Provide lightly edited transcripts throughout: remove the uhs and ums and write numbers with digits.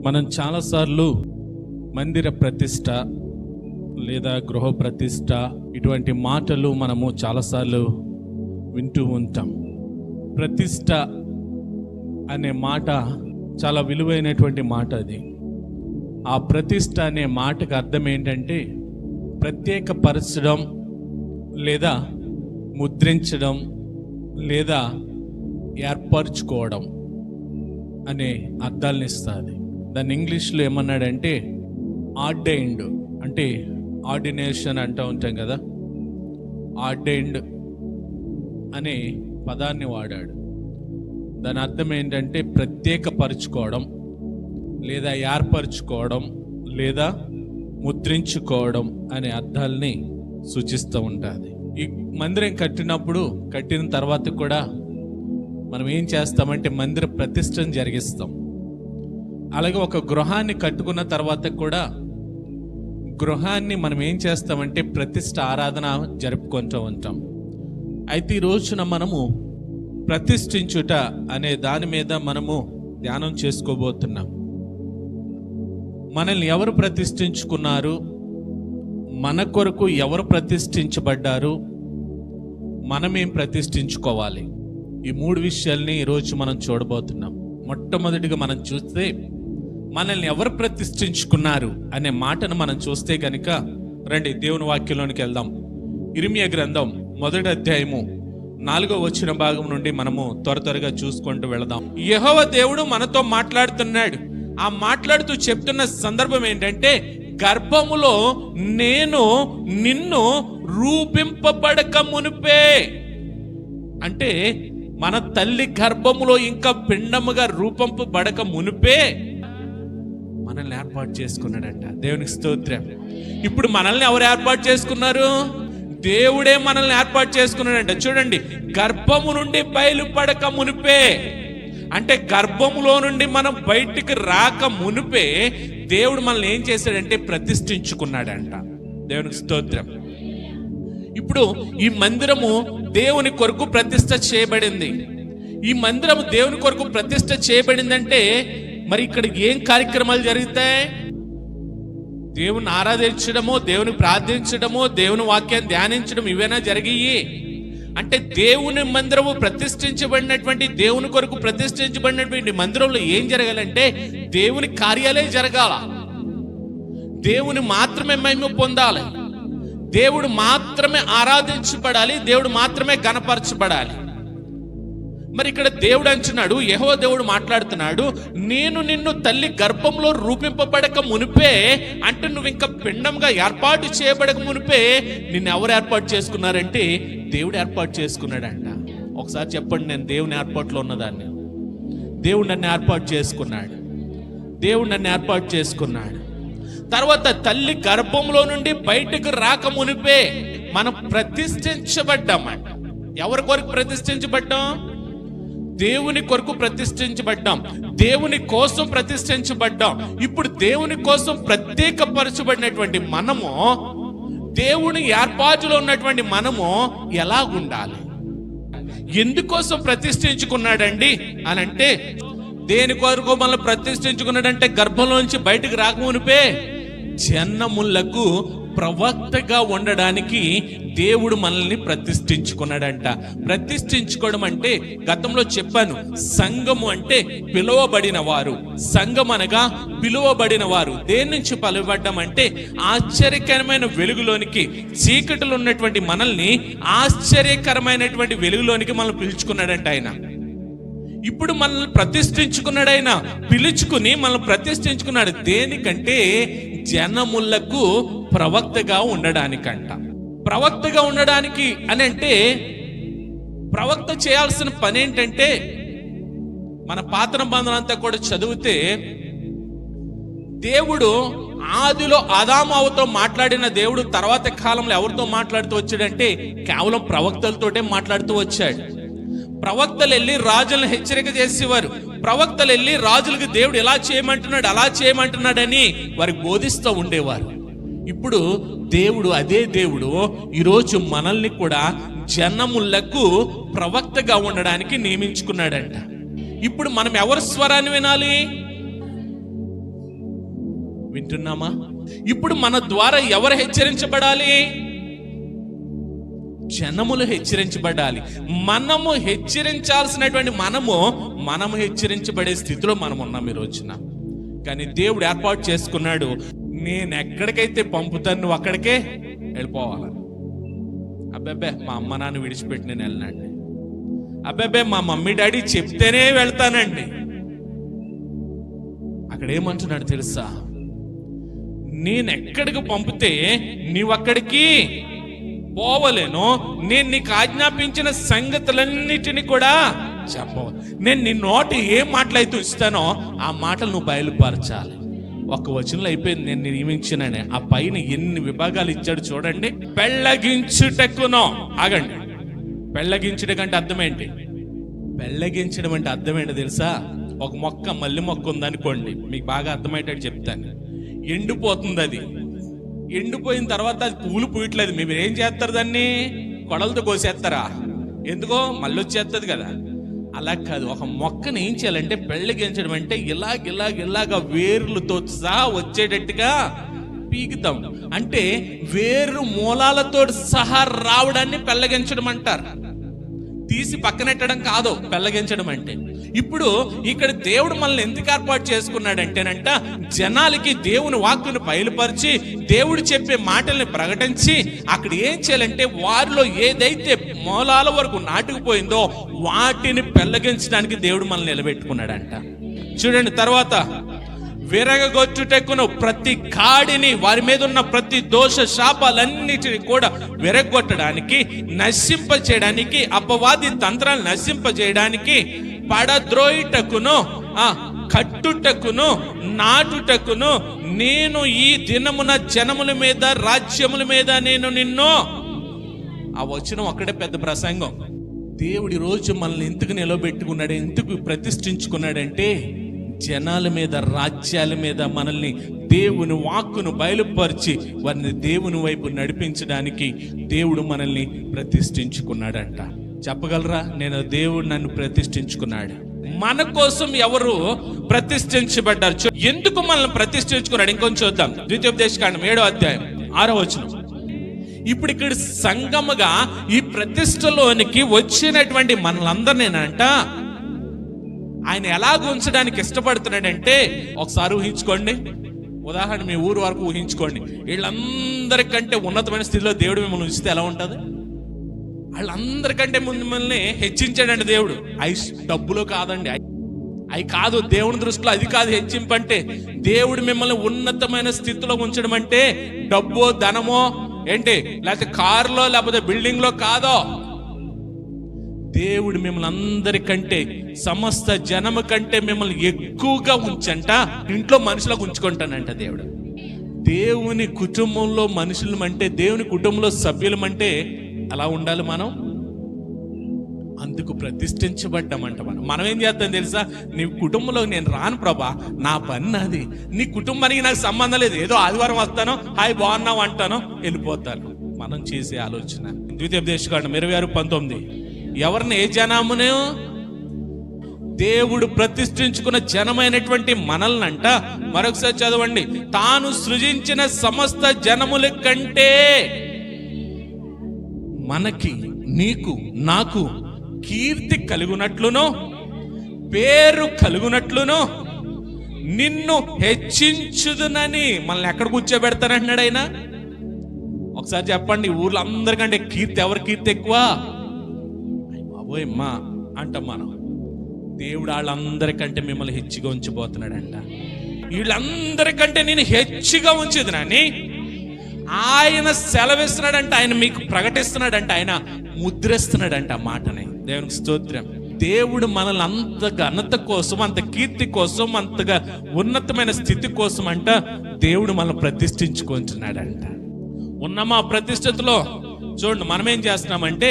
మనం చాలాసార్లు మందిర ప్రతిష్ట లేదా గృహ ప్రతిష్ట ఇటువంటి మాటలు మనము చాలాసార్లు వింటూ ఉంటాం. ప్రతిష్ట అనే మాట చాలా విలువైనటువంటి మాట. అది ఆ ప్రతిష్ట అనే మాటకు అర్థం ఏంటంటే ప్రత్యేకపరచడం లేదా ముద్రించడం లేదా ఏర్పరచుకోవడం అనే అర్థాలను ఇస్తుంది. దాన్ని ఇంగ్లీష్లో ఏమన్నాడంటే ఆర్డైన్డ్, అంటే ఆర్డినేషన్ అంటూ ఉంటాం కదా, ఆర్డైన్డ్ అనే పదాన్ని వాడాడు. దాని అర్థం ఏంటంటే ప్రత్యేకపరచుకోవడం లేదా ఏర్పరచుకోవడం లేదా ముద్రించుకోవడం అనే అర్థాలని సూచిస్తూ ఉంటుంది. ఈ మందిరం కట్టిన తర్వాత కూడా మనం ఏం చేస్తామంటే మందిర ప్రతిష్టను జరిగిస్తాం. అలాగే ఒక గృహాన్ని కట్టుకున్న తర్వాత కూడా గృహాన్ని మనం ఏం చేస్తామంటే ప్రతిష్ట ఆరాధన జరుపుకుంటూ ఉంటాం. అయితే ఈ రోజున మనము ప్రతిష్ఠించుట అనే దాని మీద మనము ధ్యానం చేసుకోబోతున్నాం. మనల్ని ఎవరు ప్రతిష్ఠించుకున్నారు, మన కొరకు ఎవరు ప్రతిష్ఠించబడ్డారు, మనమేం ప్రతిష్ఠించుకోవాలి, ఈ మూడు విషయాల్ని ఈరోజు మనం చూడబోతున్నాం. మొట్టమొదటిగా మనం చూస్తే మనల్ని ఎవరు ప్రతిష్ఠించుకున్నారు అనే మాటను మనం చూస్తే కనుక రండి దేవుని వాక్యంలోనికి వెళ్దాం. ఇర్మియా గ్రంథం 1వ అధ్యాయము 4వ వచన భాగం నుండి మనము త్వరగా చూసుకుంటూ వెళదాం. యెహోవా దేవుడు మనతో మాట్లాడుతున్నాడు. ఆ మాట్లాడుతూ చెప్తున్న సందర్భం ఏంటంటే గర్భములో నేను నిన్ను రూపింపబడక మునిపే, అంటే మన తల్లి గర్భములో ఇంకా పిండముగా రూపింపబడక మునిపే మనల్ని ఏర్పాటు చేసుకున్నాడంట. దేవునికి స్తోత్రం. ఇప్పుడు మనల్ని ఎవరు ఏర్పాటు చేసుకున్నారు? దేవుడే మనల్ని ఏర్పాటు చేసుకున్నాడంట. చూడండి, గర్భము నుండి బయలుపడక మునిపే, అంటే గర్భములో నుండి మనం బయటికి రాక మునిపే దేవుడు మనల్ని ఏం చేశాడంటే ప్రతిష్ఠించుకున్నాడంట. దేవునికి స్తోత్రం. ఇప్పుడు ఈ మందిరము దేవుని కొరకు ప్రతిష్ఠ చేయబడింది. ఈ మందిరము దేవుని కొరకు ప్రతిష్ఠ చేయబడిందంటే మరి ఇక్కడ ఏం కార్యక్రమాలు జరుగుతాయి? దేవుని ఆరాధించడమో, దేవుని ప్రార్థించడమో, దేవుని వాక్యాన్ని ధ్యానించడం, ఇవేనా జరిగాయి? అంటే దేవుని మందిరము ప్రతిష్ఠించబడినటువంటి, దేవుని కొరకు ప్రతిష్ఠించబడినటువంటి మందిరంలో ఏం జరగాలంటే దేవుని కార్యాలే జరగాల. దేవుని మాత్రమే మహిమ పొందాలి, దేవుడు మాత్రమే ఆరాధించబడాలి, దేవుడు మాత్రమే గణపరచబడాలి. మరి ఇక్కడ దేవుడు అంటున్నాడు, యెహోవా దేవుడు మాట్లాడుతున్నాడు, నేను నిన్ను తల్లి గర్భంలో రూపింపబడక మునిపే, అంటే నువ్వు ఇంకా పిండంగా ఏర్పాటు చేయబడక మునిపే నిన్ను ఎవరు ఏర్పాటు చేసుకున్నారంటే దేవుడు ఏర్పాటు చేసుకున్నాడంట. ఒకసారి చెప్పండి, నేను దేవుని ఏర్పాటులో ఉన్నదాన్ని. దేవుడు నన్ను ఏర్పాటు చేసుకున్నాడు, దేవుడు నన్ను ఏర్పాటు చేసుకున్నాడు. తర్వాత తల్లి గర్భంలో నుండి బయటకు రాక మునిపే మనం ప్రతిష్ఠించబడ్డామంట. ఎవరి కొరకు ప్రతిష్ఠించబడ్డాం? దేవుని కొరకు ప్రతిష్ఠించబడ్డాం, దేవుని కోసం ప్రతిష్ఠించబడ్డాం. ఇప్పుడు దేవుని కోసం ప్రత్యేకపరచబడినటువంటి మనము, దేవుని ఏర్పాటులో ఉన్నటువంటి మనము ఎలా ఉండాలి? ఎందుకోసం ప్రతిష్ఠించుకున్నాడండి అని అంటే, దేని కొరకు మనల్ని ప్రతిష్ఠించుకున్నాడంటే గర్భంలోంచి బయటకు రాకమునిపే జనములకు ప్రవక్తగా ఉండడానికి దేవుడు మనల్ని ప్రతిష్ఠించుకున్నాడంట. ప్రతిష్ఠించుకోవడం అంటే గతంలో చెప్పాను, సంఘము అంటే పిలువబడిన వారు. సంఘం అనగా పిలువబడిన వారు. దేని నుంచి పిలువబడ్డం అంటే ఆశ్చర్యకరమైన వెలుగులోనికి, చీకటిలో ఉన్నటువంటి మనల్ని ఆశ్చర్యకరమైనటువంటి వెలుగులోనికి మనల్ని పిలుచుకున్నాడంట ఆయన. ఇప్పుడు మనల్ని ప్రతిష్ఠించుకున్నాడు ఆయన, పిలుచుకుని మనల్ని ప్రతిష్ఠించుకున్నాడు. దేనికంటే జనములకు ప్రవక్తగా ఉండడానికంట. ప్రవక్తగా ఉండడానికి అని అంటే ప్రవక్త చేయాల్సిన పని ఏంటంటే, మన పాత నిబంధన అంతా కూడా చదివితే దేవుడు ఆదిలో ఆదాము అవ్వతో మాట్లాడిన దేవుడు తర్వాత కాలంలో ఎవరితో మాట్లాడుతూ వచ్చాడంటే కేవలం ప్రవక్తలతోటే మాట్లాడుతూ వచ్చాడు. ప్రవక్తలు వెళ్ళి రాజులను హెచ్చరిక చేసేవారు. ప్రవక్తలు వెళ్ళి రాజులకు దేవుడు ఎలా చేయమంటున్నాడు, అలా చేయమంటున్నాడని వారికి బోధిస్తూ ఉండేవారు. ఇప్పుడు దేవుడు, అదే దేవుడు ఈరోజు మనల్ని కూడా జనములకు ప్రవక్తగా ఉండడానికి నియమించుకున్నాడంట. ఇప్పుడు మనం ఎవరి స్వరాన్ని వినాలి? వింటున్నామా? ఇప్పుడు మన ద్వారా ఎవరు హెచ్చరించబడాలి? జనములు హెచ్చరించబడాలి. మనము హెచ్చరించాల్సినటువంటి మనము హెచ్చరించబడే స్థితిలో మనం ఉన్నాం ఈ రోజున. కానీ దేవుడు ఏర్పాటు చేసుకున్నాడు, నేను ఎక్కడికైతే పంపుతాను నువ్వు అక్కడికే వెళ్ళిపోవాలి. అబ్బాబ్బే మా అమ్మ నాన్న విడిచిపెట్టి నేను వెళ్ళనండి, అబ్బాబ్బే మా మమ్మీ డాడీ చెప్తేనే వెళ్తానండి. అక్కడ ఏమంటున్నాడు తెలుసా? నేను ఎక్కడికి పంపితే నీవక్కడికి పోవలేను, నేను నీకు ఆజ్ఞాపించిన సంగతులన్నిటిని కూడా చెప్పవు. నేను నీ నోటి ఏ మాటలైతే ఇస్తానో ఆ మాటలు నువ్వు బయలుపరచాలి. ఒక వచనంలో అయిపోయింది, నేను నియమించిననే. ఆ పైన ఎన్ని విభాగాలు ఇచ్చాడు చూడండి. పెళ్ళగించుటకునో, ఆగండి, పెళ్ళగించుట అంటే అర్థం ఏంటి? పెళ్ళగించడం అంటే అర్థం ఏంటో తెలుసా? ఒక మొక్క, మల్లె మొక్క ఉందనుకోండి, మీకు బాగా అర్థమయ్యేటట్టు చెప్తాను. ఎండిపోతుంది, అది ఎండిపోయిన తర్వాత అది పూలు పూయట్లేదు, మీరు ఏం చేస్తారు? దాన్ని కొడలతో కోసేస్తారా? ఎందుకో మళ్ళీ వచ్చేస్తుంది కదా. అలా కాదు, ఒక మొక్కను ఏం చేయాలంటే పెళ్ళగించడం అంటే ఇలాగ వేర్లతో సహా వచ్చేటట్టుగా పీకుతాం. అంటే వేరు మూలాలతో సహా రావడాన్ని పెళ్ళగించడం అంటారు, తీసి పక్కనెట్టడం కాదు పెళ్ళగించడం అంటే. ఇప్పుడు ఇక్కడ దేవుడు మనల్ని ఎందుకు ఏర్పాటు చేసుకున్నాడంటేనంట, జనాలకి దేవుని వాక్కును బయలుపరిచి దేవుడు చెప్పే మాటల్ని ప్రకటించి అక్కడ ఏం చేయాలంటే వారిలో ఏదైతే మూలాల వరకు నాటుకుపోయిందో వాటిని పెళ్ళగించడానికి దేవుడు మనల్ని నిలబెట్టుకున్నాడంట. చూడండి తర్వాత, విరగొట్టుటకును ప్రతి కాడిని, వారి మీద ఉన్న ప్రతి దోష శాపాలన్నిటిని కూడా విరగొట్టడానికి, నశింపచేయడానికి, అపవాది తంత్రాలు నశింపజేయడానికి, పడద్రోయుటకును, కట్టుటకును, నాటుటకును, నేను ఈ దినమున జనముల మీద రాజ్యముల మీద నేను నిన్ను. ఆ వచనం అక్కడే పెద్ద ప్రసంగం. దేవుడి రోజు మనల్ని ఎందుకు నిలబెట్టుకున్నాడు, ఎందుకు ప్రతిష్ఠించుకున్నాడంటే జనాల మీద, రాజ్యాల మీద మనల్ని దేవుని వాక్కును బయలుపరిచి వారిని దేవుని వైపు నడిపించడానికి దేవుడు మనల్ని ప్రతిష్ఠించుకున్నాడంట. చెప్పగలరా? దేవుడు నన్ను ప్రతిష్ఠించుకున్నాడు. మన కోసం ఎవరు ప్రతిష్ఠించబడ్డారు? ఎందుకు మనల్ని ప్రతిష్ఠించుకున్నాడు? ఇంకొంచెం చూద్దాం. ద్వితీయోపదేశకాండం 7వ అధ్యాయం 6వ వచనం. ఇప్పుడు ఇక్కడ సంగముగా ఈ ప్రతిష్టలోనికి వచ్చినటువంటి మనలందరినేనంట ఆయన ఎలాగ ఉంచడానికి ఇష్టపడుతున్నాడంటే, ఒకసారి ఊహించుకోండి. ఉదాహరణ, మీ ఊరు వరకు ఊహించుకోండి. వీళ్ళందరికంటే ఉన్నతమైన స్థితిలో దేవుడు మిమ్మల్ని ఉంచితే ఎలా ఉంటుంది? వాళ్ళందరికంటే ముందు మిమ్మల్ని హెచ్చించాడండి దేవుడు. డబ్బులో కాదండి, అవి కాదు దేవుని దృష్టిలో, అది కాదు హెచ్చింపు అంటే. దేవుడు మిమ్మల్ని ఉన్నతమైన స్థితిలో ఉంచడం అంటే డబ్బో, ధనమో, ఏంటి, లేకపోతే కారులో, లేకపోతే బిల్డింగ్ లో కాదో. దేవుడు మిమ్మల్ని అందరికంటే, సమస్త జనము కంటే మిమ్మల్ని ఎక్కువగా ఉంచంట ఇంట్లో మనుషులకు ఉంచుకుంటానంట దేవుడు. దేవుని కుటుంబంలో మనుషులు అంటే, దేవుని కుటుంబంలో సభ్యులమంటే అలా ఉండాలి మనం. అందుకు ప్రతిష్ఠించబడ్డామంట. మనం ఏం చేస్తాం తెలుసా? నీ కుటుంబంలో నేను రాను ప్రభా, నా పని నాది, నీ కుటుంబానికి నాకు సంబంధం లేదు, ఏదో ఆదివారం వస్తాను, హాయ్ బాగున్నావు అంటాను, వెళ్ళిపోతాను. మనం చేసే ఆలోచన. ద్వితీయోపదేశకాండం 26:19. ఎవరిని, ఏ జనమును? దేవుడు ప్రతిష్ఠించుకున్న జనమైనటువంటి మనల్నంట. మరొకసారి చదవండి. తాను సృజించిన సమస్త జనముల కంటే మనకి, నీకు, నాకు కీర్తి కలుగునట్లును, పేరు కలుగునట్లును నిన్ను హెచ్చించుదునని మనల్ని ఎక్కడ కూర్చోబెడతానంటున్నాడు ఆయన. ఒకసారి చెప్పండి, ఊర్లో అందరికంటే కీర్తి, ఎవరి కీర్తి ఎక్కువ? బాబోయమ్మా అంటాం మనం. దేవుడు వాళ్ళందరికంటే మిమ్మల్ని హెచ్చిగా ఉంచిపోతున్నాడంట. వీళ్ళందరికంటే నేను హెచ్చిగా ఉంచేదినని ఆయన సెలవిస్తున్నాడంట, ఆయన మీకు ప్రకటిస్తున్నాడంట, ఆయన ముద్రిస్తున్నాడంట ఆ మాటని. దేవునికి స్తోత్రం. దేవుడు మనల్ని అంత ఘనత కోసం, అంత కీర్తి కోసం, అంతగా ఉన్నతమైన స్థితి కోసం అంట దేవుడు మనల్ని ప్రతిష్ఠించుకుంటున్నాడంట. ఉన్నమా ప్రతిష్ఠితలో? చూడండి, మనం ఏం చేస్తున్నామంటే,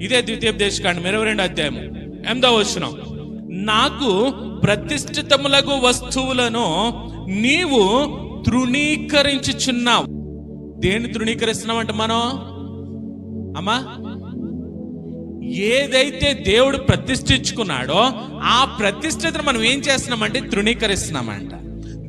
ఇదే ద్వితీయోపదేశకాండం 22వ అధ్యాయం 8వ వచనం. నాకు ప్రతిష్ఠితములగు వస్తువులను నీవు తృణీకరించుచున్నావు. దేన్ని తృణీకరిస్తున్నామంట మనం? అమ్మా, ఏదైతే దేవుడు ప్రతిష్ఠించుకున్నాడో ఆ ప్రతిష్ఠితను మనం ఏం చేస్తున్నామంటే తృణీకరిస్తున్నామంట.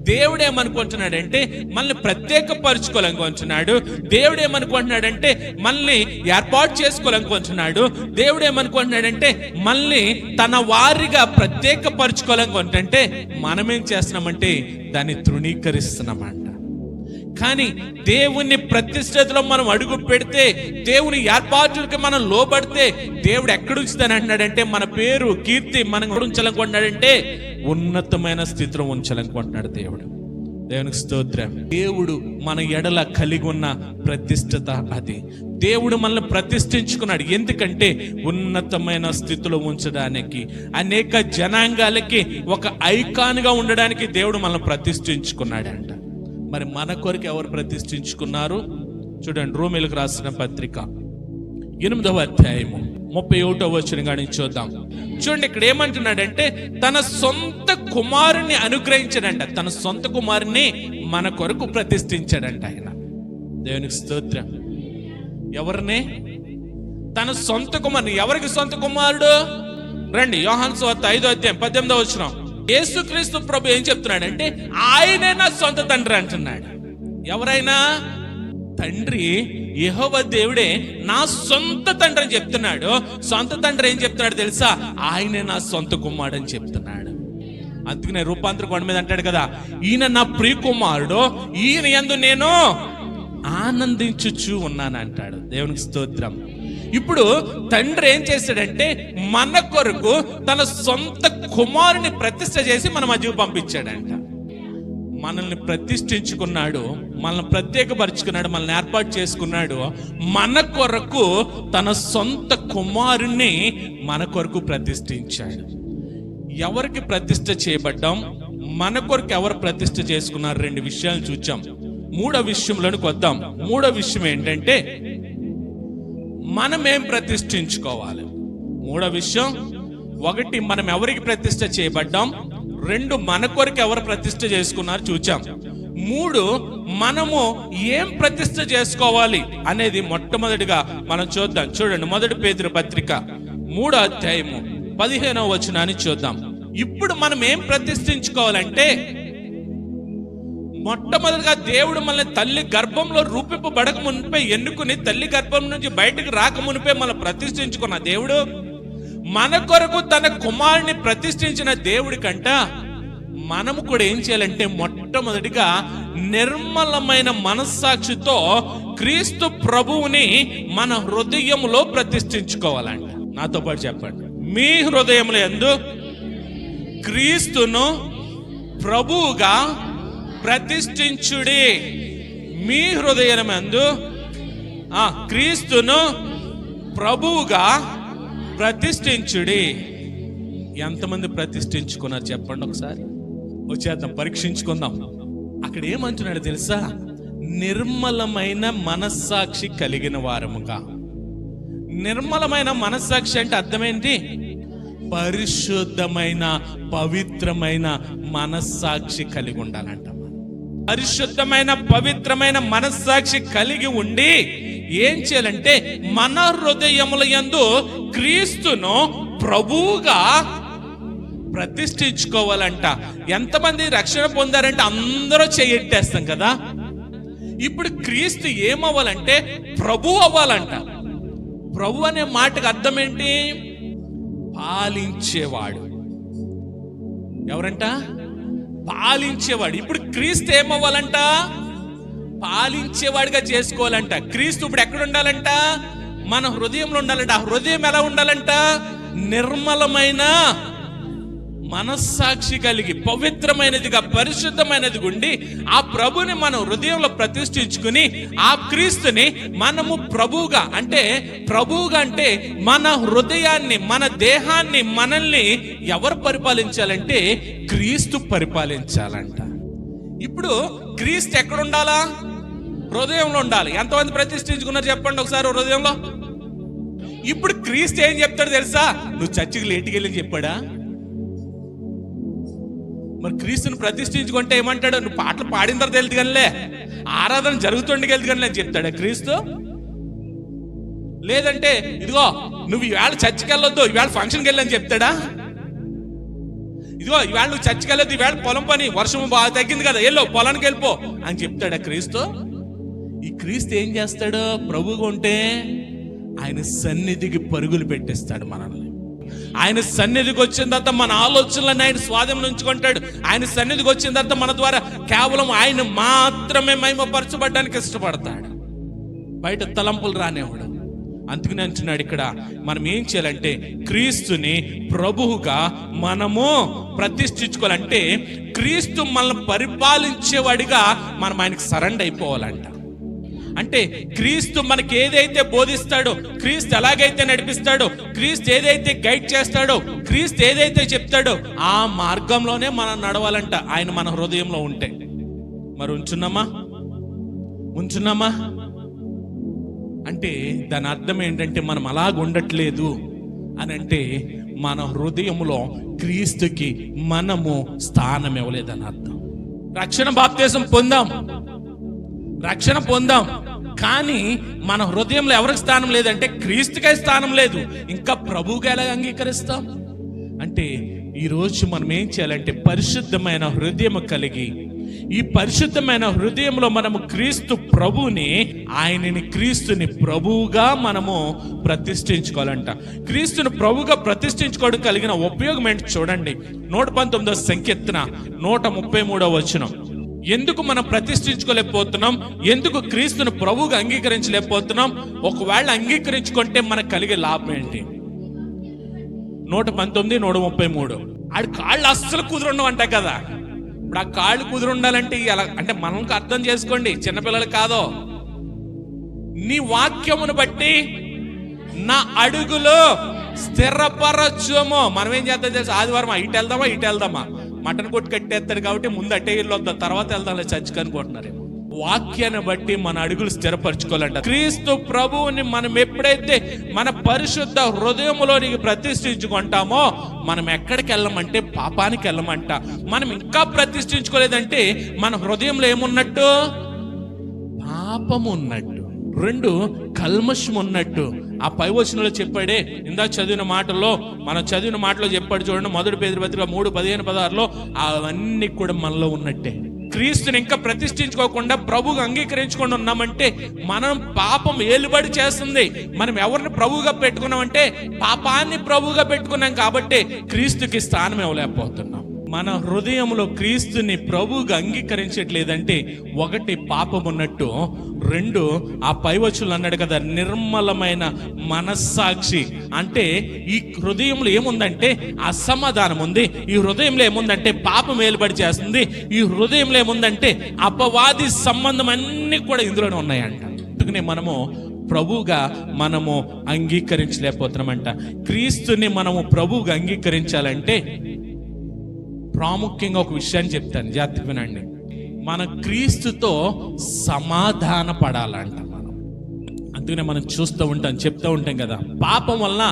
దేవుడు ఏమనుకుంటున్నాడంటే మనల్ని ప్రత్యేకపరచుకోవాలనుకుంటున్నాడు. దేవుడు ఏమనుకుంటున్నాడంటే మనల్ని ఏర్పాటు చేసుకోవాలనుకుంటున్నాడు. దేవుడు ఏమనుకుంటున్నాడంటే మనల్ని తన వారిగా ప్రత్యేకపరచుకోవాలనుకుంటుంటే మనమేం చేస్తున్నామంటే దాన్ని తృణీకరిస్తున్నామంట. కానీ దేవుని ప్రతిష్టతలో మనం అడుగు పెడితే, దేవుని ఏర్పాటుకి మనం లోబడితే, దేవుడు ఎక్కడ ఉంచుతాను అంటున్నాడంటే మన పేరు కీర్తి మనం ఉంచాలనుకుంటున్నాడంటే ఉన్నతమైన స్థితిలో ఉంచాలనుకుంటున్నాడు దేవుడు. దేవునికి స్తోత్రం. దేవుడు మన ఎడల కలిగి ఉన్న ప్రతిష్టత అది. దేవుడు మనల్ని ప్రతిష్ఠించుకున్నాడు. ఎందుకంటే ఉన్నతమైన స్థితిలో ఉంచడానికి, అనేక జనాంగాలకి ఒక ఐకాన్గా ఉండడానికి దేవుడు మనల్ని ప్రతిష్ఠించుకున్నాడంట. మరి మన కొరకు ఎవరు ప్రతిష్ఠించుకున్నారు? చూడండి, రోమీయులకు రాసిన పత్రిక 8వ అధ్యాయము 31వ వచనం గాని చూద్దాం. చూడండి, ఇక్కడ ఏమంటున్నాడంటే తన సొంత కుమారుని అనుగ్రహించాడంట. తన సొంత కుమారుని మన కొరకు ప్రతిష్ఠించాడంట ఆయన. దేవునికి స్తోత్రం. ఎవరిని? తన సొంత కుమారుని. ఎవరికి సొంత కుమారుడు? రండి, యోహాను సువార్త 5వ అధ్యాయం 18వ వచనం. యేసుక్రీస్తు ప్రభు ఏం చెప్తున్నాడంటే ఆయనే నా సొంత తండ్రి అంటున్నాడు. ఎవరైనా? తండ్రి యెహోవా దేవుడే నా సొంత తండ్రి అని చెప్తున్నాడు. సొంత తండ్రి ఏం చెప్తున్నాడు తెలుసా? ఆయనే నా సొంత కుమారుడు అని చెప్తున్నాడు. అందుకనే రూపాంతర కొండ మీద అంటాడు కదా, ఈయన నా ప్రియ కుమారుడు, ఈయన యందు నేను ఆనందించుచు ఉన్నాను అంటాడు. దేవునికి స్తోత్రం. ఇప్పుడు తండ్రి ఏం చేశాడంటే మన కొరకు తన సొంత కుమారుని ప్రతిష్ఠ చేసి మన మధ్యకు పంపించాడంట. మనల్ని ప్రతిష్ఠించుకున్నాడు, మనల్ని ప్రత్యేకపరుచుకున్నాడు, మనల్ని ఏర్పాటు చేసుకున్నాడు. మన కొరకు తన సొంత కుమారుణ్ణి మన కొరకు ప్రతిష్ఠించాడు. ఎవరికి ప్రతిష్ఠ చేయబడ్డాం? మన కొరకు ఎవరు ప్రతిష్ఠ చేసుకున్నారు? 2 విషయాలు చూచాం. 3వ విషయంలోనికి వద్దాం. 3వ విషయం ఏంటంటే మనమేం ప్రతిష్ఠించుకోవాలి. 3వ విషయం, 1 మనం ఎవరికి ప్రతిష్ఠ చేయబడ్డాం, 2 మన కొరకు ఎవరు ప్రతిష్ఠ చేసుకున్నారు చూచాం. 3 మనము ఏం ప్రతిష్ఠ చేసుకోవాలి అనేది మొట్టమొదటిగా మనం చూద్దాం. చూడండి, 1 పేతురు పత్రిక 3వ అధ్యాయము 15వ వచనాన్ని చూద్దాం. ఇప్పుడు మనం ఏం ప్రతిష్ఠించుకోవాలంటే మొట్టమొదటిగా దేవుడు మనల్ని తల్లి గర్భంలో రూపింపబడక మునిపే ఎన్నుకుని తల్లి గర్భం నుంచి బయటకు రాక మునిపే మనం ప్రతిష్ఠించుకున్న దేవుడు మన కొరకు తన కుమారుని ప్రతిష్ఠించిన దేవుడి కంట మనము కూడా ఏం చేయాలంటే మొట్టమొదటిగా నిర్మలమైన మనస్సాక్షితో క్రీస్తు ప్రభువుని మన హృదయంలో ప్రతిష్ఠించుకోవాలంట. నాతో పాటు చెప్పండి, మీ హృదయంలో యందు క్రీస్తును ప్రభువుగా ప్రతిష్ఠించుడి. మీ హృదయమందు క్రీస్తును ప్రభువుగా ప్రతిష్ఠించుడి. ఎంతమంది ప్రతిష్ఠించుకున్నారు చెప్పండి ఒకసారి. వచ్చేద్దాం, పరీక్షించుకుందాం. అక్కడ ఏమంటున్నాడు తెలుసా? నిర్మలమైన మనస్సాక్షి కలిగిన వారముగా. నిర్మలమైన మనస్సాక్షి అంటే అర్థమేంటి? పరిశుద్ధమైన పవిత్రమైన మనస్సాక్షి కలిగి ఉండాలంట. పరిశుద్ధమైన పవిత్రమైన మనస్సాక్షి కలిగి ఉండి ఏం చేయాలంటే మన హృదయముల యందు క్రీస్తును ప్రభువుగా ప్రతిష్ఠించుకోవాలంట. ఎంతమంది రక్షణ పొందారంటే అందరూ చేయెట్టేస్తాం కదా. ఇప్పుడు క్రీస్తు ఏమవ్వాలంటే ప్రభు అవ్వాలంట. ప్రభు అనే మాటకు అర్థం ఏంటి? పాలించేవాడు. ఎవరంట? పాలించేవాడు. ఇప్పుడు క్రీస్తు ఏమవ్వాలంట? పాలించేవాడిగా చేసుకోవాలంట. క్రీస్తు ఇప్పుడు ఎక్కడ ఉండాలంట? మన హృదయంలో ఉండాలంట. ఆ హృదయం ఎలా ఉండాలంట? నిర్మలమైన మనస్సాక్షి కలిగి పవిత్రమైనదిగా పరిశుద్ధమైనది ఉండి ఆ ప్రభుని మనం హృదయంలో ప్రతిష్ఠించుకుని ఆ క్రీస్తుని మనము ప్రభువుగా అంటే మన హృదయాన్ని, మన దేహాన్ని, మనల్ని ఎవరు పరిపాలించాలంటే క్రీస్తు పరిపాలించాలంట. ఇప్పుడు క్రీస్తు ఎక్కడ ఉండాలా? హృదయంలో ఉండాలి. ఎంతమంది ప్రతిష్ఠించుకున్నారు చెప్పండి ఒకసారి హృదయంలో. ఇప్పుడు క్రీస్తు ఏం చెప్తాడు తెలుసా? నువ్వు చర్చికి లేటుకి వెళ్ళి చెప్పాడా? మరి క్రీస్తుని ప్రతిష్ఠించుకుంటే ఏమంటాడు? నువ్వు పాటలు పాడిన తర్వాత వెళ్తు కనిలే, ఆరాధన జరుగుతుండగా వెళ్తు కనిలే అని చెప్తాడా క్రీస్తు? లేదంటే ఇదిగో నువ్వు ఈవేళ చర్చికి వెళ్ళొద్దు, ఈవేళ ఫంక్షన్కి వెళ్ళని చెప్తాడా? ఇదిగో ఈవేళ నువ్వు చర్చికి వెళ్ళదు, ఈవేళ పొలం పని, వర్షం బాగా తగ్గింది కదా, వెళ్ళు పొలానికి వెళ్ళిపో అని చెప్తాడా క్రీస్తు? ఈ క్రీస్తు ఏం చేస్తాడు? ప్రభువుగా ఉంటే ఆయన సన్నిధికి పరుగులు పెట్టేస్తాడు మనల్ని. ఆయన సన్నిధికి వచ్చిన తర్వాత మన ఆలోచనలను ఆయన స్వాధీనం ఉంచుకుంటాడు. ఆయన సన్నిధికి వచ్చిన తర్వాత మన ద్వారా కేవలం ఆయన మాత్రమే మహిమపరచబడడానికి ఇష్టపడతాడు, బయట తలంపులు రానివ్వడు. అందుకని అంటున్నాడు ఇక్కడ, మనం ఏం చేయాలంటే క్రీస్తుని ప్రభువుగా మనము ప్రతిష్ఠించుకోవాలంటే, క్రీస్తు మనల్ని పరిపాలించేవాడిగా మనం ఆయనకు సరెండర్ అయిపోవాలంట. అంటే క్రీస్తు మనకి ఏదైతే బోధిస్తాడో, క్రీస్తు ఎలాగైతే నడిపిస్తాడో, క్రీస్తు ఏదైతే గైడ్ చేస్తాడో, క్రీస్తు ఏదైతే చెప్తాడో ఆ మార్గంలోనే మనం నడవాలంట, ఆయన మన హృదయంలో ఉంటే. మరి ఉంచున్నామా అంటే దాని అర్థం ఏంటంటే మనం అలాగ ఉండట్లేదు అని అంటే మన హృదయంలో క్రీస్తుకి మనము స్థానం ఇవ్వలేదని అర్థం. రక్షణ బాప్తిసం పొందాం కానీ మన హృదయంలో ఎవరికి స్థానం లేదంటే క్రీస్తుకే స్థానం లేదు. ఇంకా ప్రభువుగా ఎలా అంగీకరిస్తాం అంటే, ఈరోజు మనం ఏం చేయాలంటే పరిశుద్ధమైన హృదయం కలిగి, ఈ పరిశుద్ధమైన హృదయంలో మనము క్రీస్తు ప్రభువుని, క్రీస్తుని ప్రభువుగా మనము ప్రతిష్ఠించుకోవాలంట. క్రీస్తుని ప్రభువుగా ప్రతిష్ఠించుకోవడం కలిగిన ఉపయోగం ఏంటి చూడండి. 119వ సంకీర్తన 133వ వచనం. ఎందుకు మనం ప్రతిష్ఠించుకోలేకపోతున్నాం? ఎందుకు క్రీస్తుని ప్రభువుగా అంగీకరించలేకపోతున్నాం? ఒకవేళ అంగీకరించుకుంటే మనకు కలిగే లాభం ఏంటి? 119, 133. ఆడి కాళ్ళు అస్సలు కుదురుండవు అంట కదా. ఇప్పుడు ఆ కాళ్ళు కుదురుండాలంటే ఎలా అంటే మనం అర్థం చేసుకోండి, చిన్నపిల్లలు కాదో. నీ వాక్యమును బట్టి నా అడుగులు స్థిరపరచుము. మనం ఏం చేద్దాం తెలుసు? ఆదివారం ఇటు వెళ్దామా మటన్ కొట్టు కట్టేస్తాడు కాబట్టి ముందు అట్టే వెళ్ళొద్దాం, తర్వాత వెళ్దాం చర్చికి అనుకుంటున్నారేమో. వాక్యాన్ని బట్టి మన అడుగులు స్థిరపరచుకోవాలంట. క్రీస్తు ప్రభువుని మనం ఎప్పుడైతే మన పరిశుద్ధ హృదయంలోనికి ప్రతిష్ఠించుకుంటామో మనం ఎక్కడికి వెళ్ళమంటే పాపానికి వెళ్ళమంట. మనం ఇంకా ప్రతిష్ఠించుకోలేదంటే మన హృదయంలో ఏమున్నట్టు? పాపము ఉన్నట్టు. 2 కల్మషం ఉన్నట్టు. ఆ పై వచనంలో చెప్పాడే, ఇందాక చదివిన మాటలో చెప్పాడు చూడండి. 1 పేతురు పత్రిక 3:15-16లో అవన్నీ కూడా మనలో ఉన్నట్టే. క్రీస్తుని ఇంకా ప్రతిష్ఠించుకోకుండా ప్రభువుగా అంగీకరించుకొని ఉన్నామంటే మనం పాపం ఏలుబడి చేస్తుంది. మనం ఎవరిని ప్రభువుగా పెట్టుకున్నామంటే పాపాన్ని ప్రభువుగా పెట్టుకున్నాం కాబట్టి క్రీస్తుకి స్థానం ఇవ్వలేకపోతున్నాం. మన హృదయంలో క్రీస్తుని ప్రభువుగా అంగీకరించట్లేదంటే 1 పాపం ఉన్నట్టు, 2 ఆ పైవచులు అన్నాడు కదా నిర్మలమైన మనస్సాక్షి. అంటే ఈ హృదయంలో ఏముందంటే అసమాధానం ఉంది. ఈ హృదయంలో ఏముందంటే పాపం ఏలుబడి చేస్తుంది. ఈ హృదయంలో ఏముందంటే అపవాది సంబంధం అన్ని కూడా ఇందులోనే ఉన్నాయంట. అందుకనే మనము ప్రభువుగా మనము అంగీకరించలేకపోతున్నామంట. క్రీస్తుని మనము ప్రభువుగా అంగీకరించాలంటే ప్రాముఖ్యంగా ఒక విషయాన్ని చెప్తాను, జాగ్రత్తగా వినండి. మన క్రీస్తుతో సమాధాన పడాలంట మనం. అందుకనే మనం చెప్తూ ఉంటాం కదా, పాపం వల్ల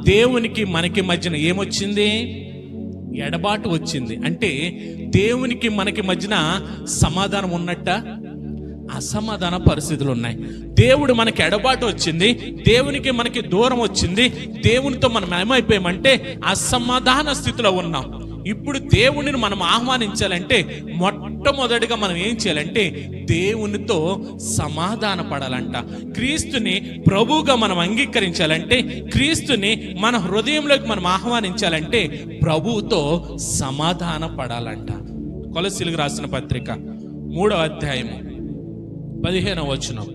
దేవునికి మనకి మధ్యన ఏమొచ్చింది? ఎడబాటు వచ్చింది. అంటే దేవునికి మనకి మధ్యన సమాధానం ఉన్నట్ట? అసమాధాన పరిస్థితులు ఉన్నాయి. దేవుడు మనకి ఎడబాటు వచ్చింది, దేవునికి మనకి దూరం వచ్చింది, దేవునితో మనం ఏమైపోయామంటే అసమాధాన స్థితిలో ఉన్నాం. ఇప్పుడు దేవునిని మనం ఆహ్వానించాలంటే మొట్టమొదటిగా మనం ఏం చేయాలంటే దేవునితో సమాధాన పడాలంట. క్రీస్తుని ప్రభువుగా మనం అంగీకరించాలంటే, క్రీస్తుని మన హృదయంలోకి మనం ఆహ్వానించాలంటే ప్రభువుతో సమాధాన పడాలంట. కొలస్సీలకు రాసిన పత్రిక 3వ అధ్యాయము 15వ వచనం.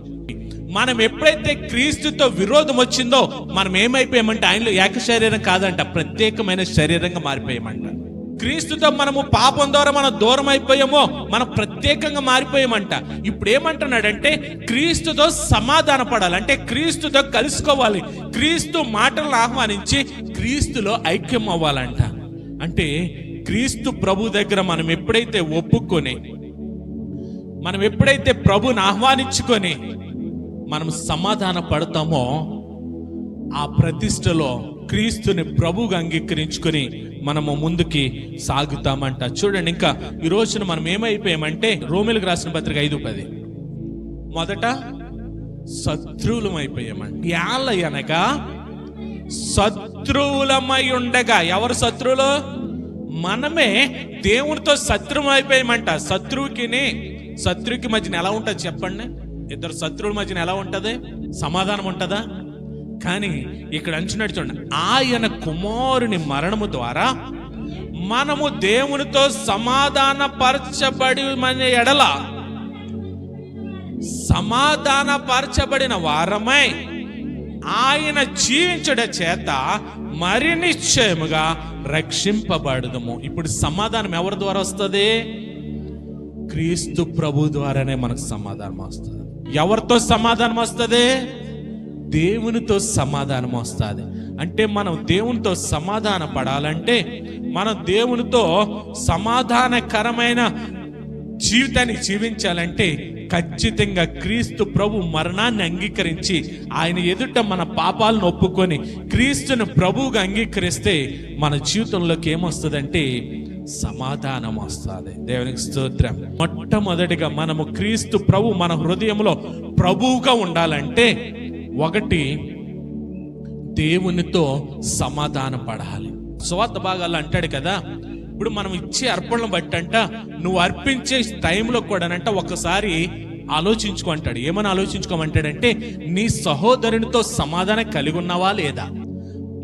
మనం ఎప్పుడైతే క్రీస్తుతో విరోధం వచ్చిందో మనం ఏమైపోయామంటే ఆయనలో ఏక శరీరం కాదంట, ప్రత్యేకమైన శరీరంగా మారిపోయామంట. క్రీస్తుతో మనము పాపం ద్వారా మనం దూరం అయిపోయామో మనం ప్రత్యేకంగా మారిపోయామంట. ఇప్పుడు ఏమంటున్నాడంటే క్రీస్తుతో సమాధాన పడాలంటే క్రీస్తుతో కలుసుకోవాలి, క్రీస్తు మాటలను ఆహ్వానించి క్రీస్తులో ఐక్యం అవ్వాలంట. అంటే క్రీస్తు ప్రభు దగ్గర మనం ఎప్పుడైతే ఒప్పుకొని, మనం ఎప్పుడైతే ప్రభుని ఆహ్వానించుకొని మనం సమాధాన పడతామో ఆ ప్రతిష్టలో క్రీస్తుని ప్రభువుగా అంగీకరించుకొని మనము ముందుకి సాగుతామంట. చూడండి, ఇంకా ఈ రోజున మనం ఏమైపోయామంటే రోమీయులకు రాసిన పత్రిక 5:10 మొదట శత్రువులం అయిపోయామంట. అనగా శత్రువులమై ఉండగా. ఎవరు శత్రువులు? మనమే దేవునితో శత్రువు అయిపోయామంట. శత్రువుకి మధ్యన ఎలా ఉంటుంది చెప్పండి? ఇద్దరు శత్రువుల మధ్యన ఎలా ఉంటది? సమాధానం ఉంటుందా? కానీ ఇక్కడ అంచున్నాడు చూడండి, ఆయన కుమారుని మరణము ద్వారా మనము దేవునితో సమాధాన పరచబడిన వారమై ఆయన జీవించడ చేత మరి నిశ్చయముగా రక్షింపబడదుము. ఇప్పుడు సమాధానం ఎవరి ద్వారా వస్తుంది? క్రీస్తు ప్రభు ద్వారానే మనకు సమాధానం వస్తుంది. ఎవరితో సమాధానం వస్తుంది? దేవునితో సమాధానం వస్తుంది. అంటే మనం దేవునితో సమాధాన పడాలంటే, మనం దేవునితో సమాధానకరమైన జీవితాన్ని జీవించాలంటే ఖచ్చితంగా క్రీస్తు ప్రభు మరణాన్ని అంగీకరించి ఆయన ఎదుట మన పాపాలను ఒప్పుకొని క్రీస్తుని ప్రభువుగా అంగీకరిస్తే మన జీవితంలోకి ఏమొస్తుందంటే సమాధానం వస్తుంది. దేవునికి స్తోత్రం. మొట్టమొదటిగా మనము క్రీస్తు ప్రభు మన హృదయంలో ప్రభువుగా ఉండాలంటే ఒకటి, దేవునితో సమాధాన పడాలి. సువార్త భాగాలు అంటాడు కదా, ఇప్పుడు మనం ఇచ్చే అర్పణను బట్టి అంట, నువ్వు అర్పించే టైంలో కూడానంట ఒకసారి ఆలోచించుకో అంటాడు. ఏమని ఆలోచించుకోమంటాడంటే, నీ సహోదరునితో సమాధానం కలిగి ఉన్నావా లేదా?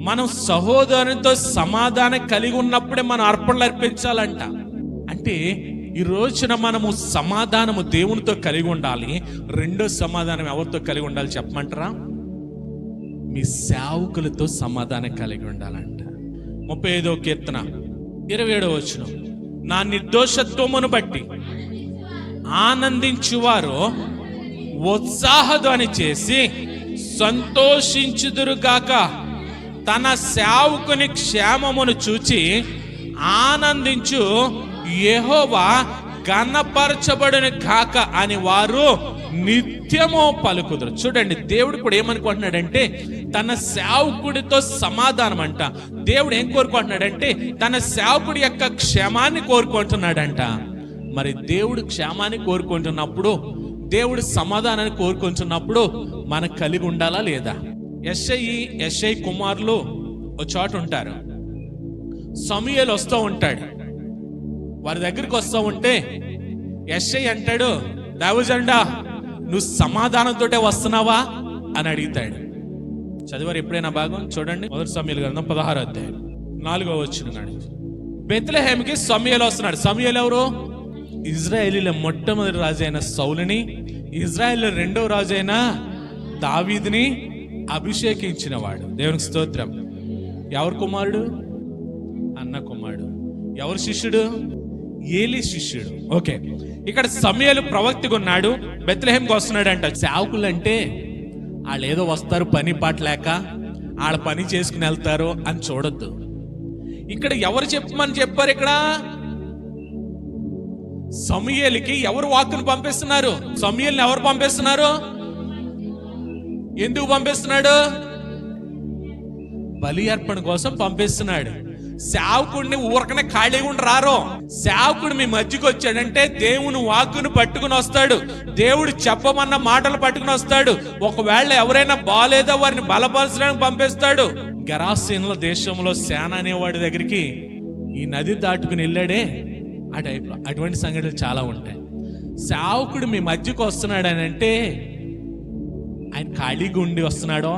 మనం సహోదరునితో సమాధానం కలిగి ఉన్నప్పుడే మనం అర్పణలు అర్పించాలంట. అంటే ఈ రోజున మనము సమాధానము దేవునితో కలిగి ఉండాలి. రెండో సమాధానం ఎవరితో కలిగి ఉండాలి చెప్పమంటారా? మీ సేవకులతో సమాధానం కలిగి ఉండాలంట. 35వ కీర్తన 27వ వచనం, నా నిర్దోషత్వమును బట్టి ఆనందించువారు ఉత్సాహధ్వని చేసి సంతోషించుదురుగాక, తన సేవకుని క్షేమమును చూచి ఆనందించు యెహోవా ఘనపరచబడును కాక అని వారు నిత్యము పలుకుదురు. చూడండి, దేవుడు కూడా ఏమనుకుంటున్నాడంటే తన సేవకుడితో సమాధానం అంట. దేవుడు ఏం కోరుకుంటున్నాడంటే తన సేవకుడి యొక్క క్షేమాన్ని కోరుకుంటున్నాడంట. మరి దేవుడు క్షేమాన్ని కోరుకుంటున్నప్పుడు, దేవుడు సమాధానాన్ని కోరుకుంటున్నప్పుడు మనకు కలిగి ఉండాలా లేదా? యెషై కుమారులు ఒక చోట ఉంటారు. సమూయేలు వస్తూ ఉంటాడు. వారి దగ్గరికి వస్తూ ఉంటే యెషై అంటాడు, దైవజనుడా నువ్వు సమాధానంతో వస్తున్నావా అని అడుగుతాడు. చదివారు ఎప్పుడైనా భాగం? చూడండి, 1 సమూయేలు గ్రంథం 16వ అధ్యాయం 4వ వచనం. బెత్లెహేముకి సమూయేలు వస్తున్నాడు. సమూయేలు ఎవరు? ఇజ్రాయేలీల మొట్టమొదటి రాజు అయిన సౌలుని, ఇజ్రాయేల్ రెండవ రాజు అయిన దావీదుని అభిషేకించిన వాడు. దేవునికి స్తోత్రం. ఎవరు కుమారుడు? అన్న కుమారుడు. ఎవరు శిష్యుడు? ఏలీ శిష్యుడు. ఓకే, ఇక్కడ సమూయేలు ప్రవక్తగా ఉన్నాడు, బెత్లెహేంకి వస్తున్నాడు అంట. సేవకులు అంటే వాళ్ళు ఏదో వస్తారు పని పాట లేక, వాళ్ళ పని చేసుకుని వెళ్తారు అని చూడొద్దు. ఇక్కడ ఎవరు చెప్పమని చెప్పారు? ఇక్కడ సమూయేలుకి ఎవరు వాక్కును పంపిస్తున్నారు? సమూయేలుని ఎవరు పంపిస్తున్నారు? ఎందుకు పంపిస్తున్నాడు? బలి అర్పణ కోసం పంపిస్తున్నాడు. సేవకుడిని ఊరకనే ఖాళీగా ఉండి రారు. సేవకుడు మీ మధ్యకి వచ్చాడంటే దేవుని వాక్కును పట్టుకుని వస్తాడు. దేవుడు చెప్పమన్న మాటలు పట్టుకుని వస్తాడు. ఒకవేళ ఎవరైనా బాలేదో వారిని బలపరచడానికి పంపిస్తాడు. గెరాసీనుల దేశంలో సేన అనేవాడి దగ్గరికి ఈ నది దాటుకుని వెళ్ళాడే, ఆ టైప్లో అటువంటి సంఘటనలు చాలా ఉంటాయి. సేవకుడు మీ మధ్యకు వస్తున్నాడు అని అంటే ఆయన ఖాళీగా ఉండి వస్తున్నాడో,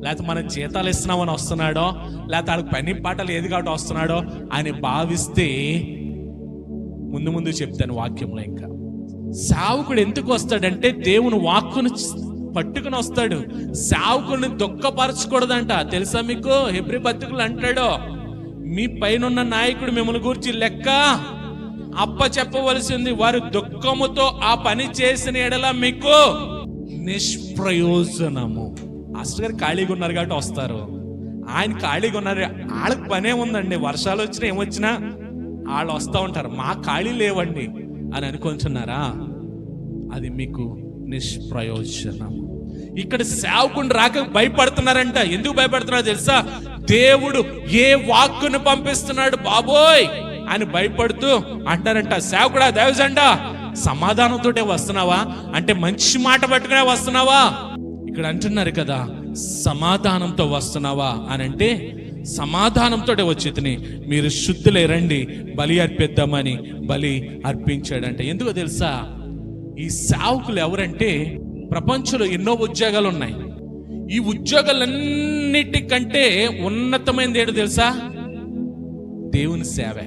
లేకపోతే మనం జీతాలు ఇస్తున్నామని వస్తున్నాడో, లేకపోతే వాళ్ళకి పని పాటలు ఏది కాబట్టి వస్తున్నాడో అని భావిస్తే, ముందు ముందు చెప్తాను వాక్యంలో. ఇంకా సేవకుడు ఎందుకు వస్తాడంటే దేవుని వాక్కును పట్టుకుని వస్తాడు. సేవకుడిని దుఃఖపరచకూడదంట. తెలుసా మీకు? హెబ్రీ పత్రికలు అంటాడు, మీ పైనున్న నాయకుడు మిమ్మల్ని గురించి లెక్క అప్ప చెప్పవలసింది. వారు దుఃఖముతో ఆ పని చేసిన ఎడల మీకు నిష్ప్రయోజనము. మాస్టర్ గారు ఖాళీగా ఉన్నారు కాబట్టి వస్తారు. ఆయన ఖాళీగా ఉన్నారు, వాళ్ళకి పనే ఉందండి. వర్షాలు వచ్చినా ఏమొచ్చినా వాళ్ళు వస్తూ ఉంటారు. మా ఖాళీ లేవండి అని అనుకుంటున్నారా? అది మీకు నిష్ప్రయోజనం. ఇక్కడ సేవకుని రాక భయపడుతున్నారంట. ఎందుకు భయపడుతున్నారో తెలుసా? దేవుడు ఏ వాక్కును పంపిస్తున్నాడు బాబోయ్ అని భయపడుతూ అంటారంట, సేవకుడా దైవజనుడా సమాధానంతో వస్తున్నావా అంటే మంచి మాట పట్టుకునే వస్తున్నావా? ఇక్కడ అంటున్నారు కదా, సమాధానంతో వస్తున్నావా అని అంటే సమాధానంతో వచ్చి తిని మీరు శుద్ధులై రండి బలి అర్పిద్దామని బలి అర్పించాడంట. ఎందుకో తెలుసా, ఈ సేవకులు ఎవరంటే ప్రపంచంలో ఎన్నో ఉద్యోగాలు ఉన్నాయి. ఈ ఉద్యోగాలన్నిటికంటే ఉన్నతమైనది ఏంటో తెలుసా, దేవుని సేవే.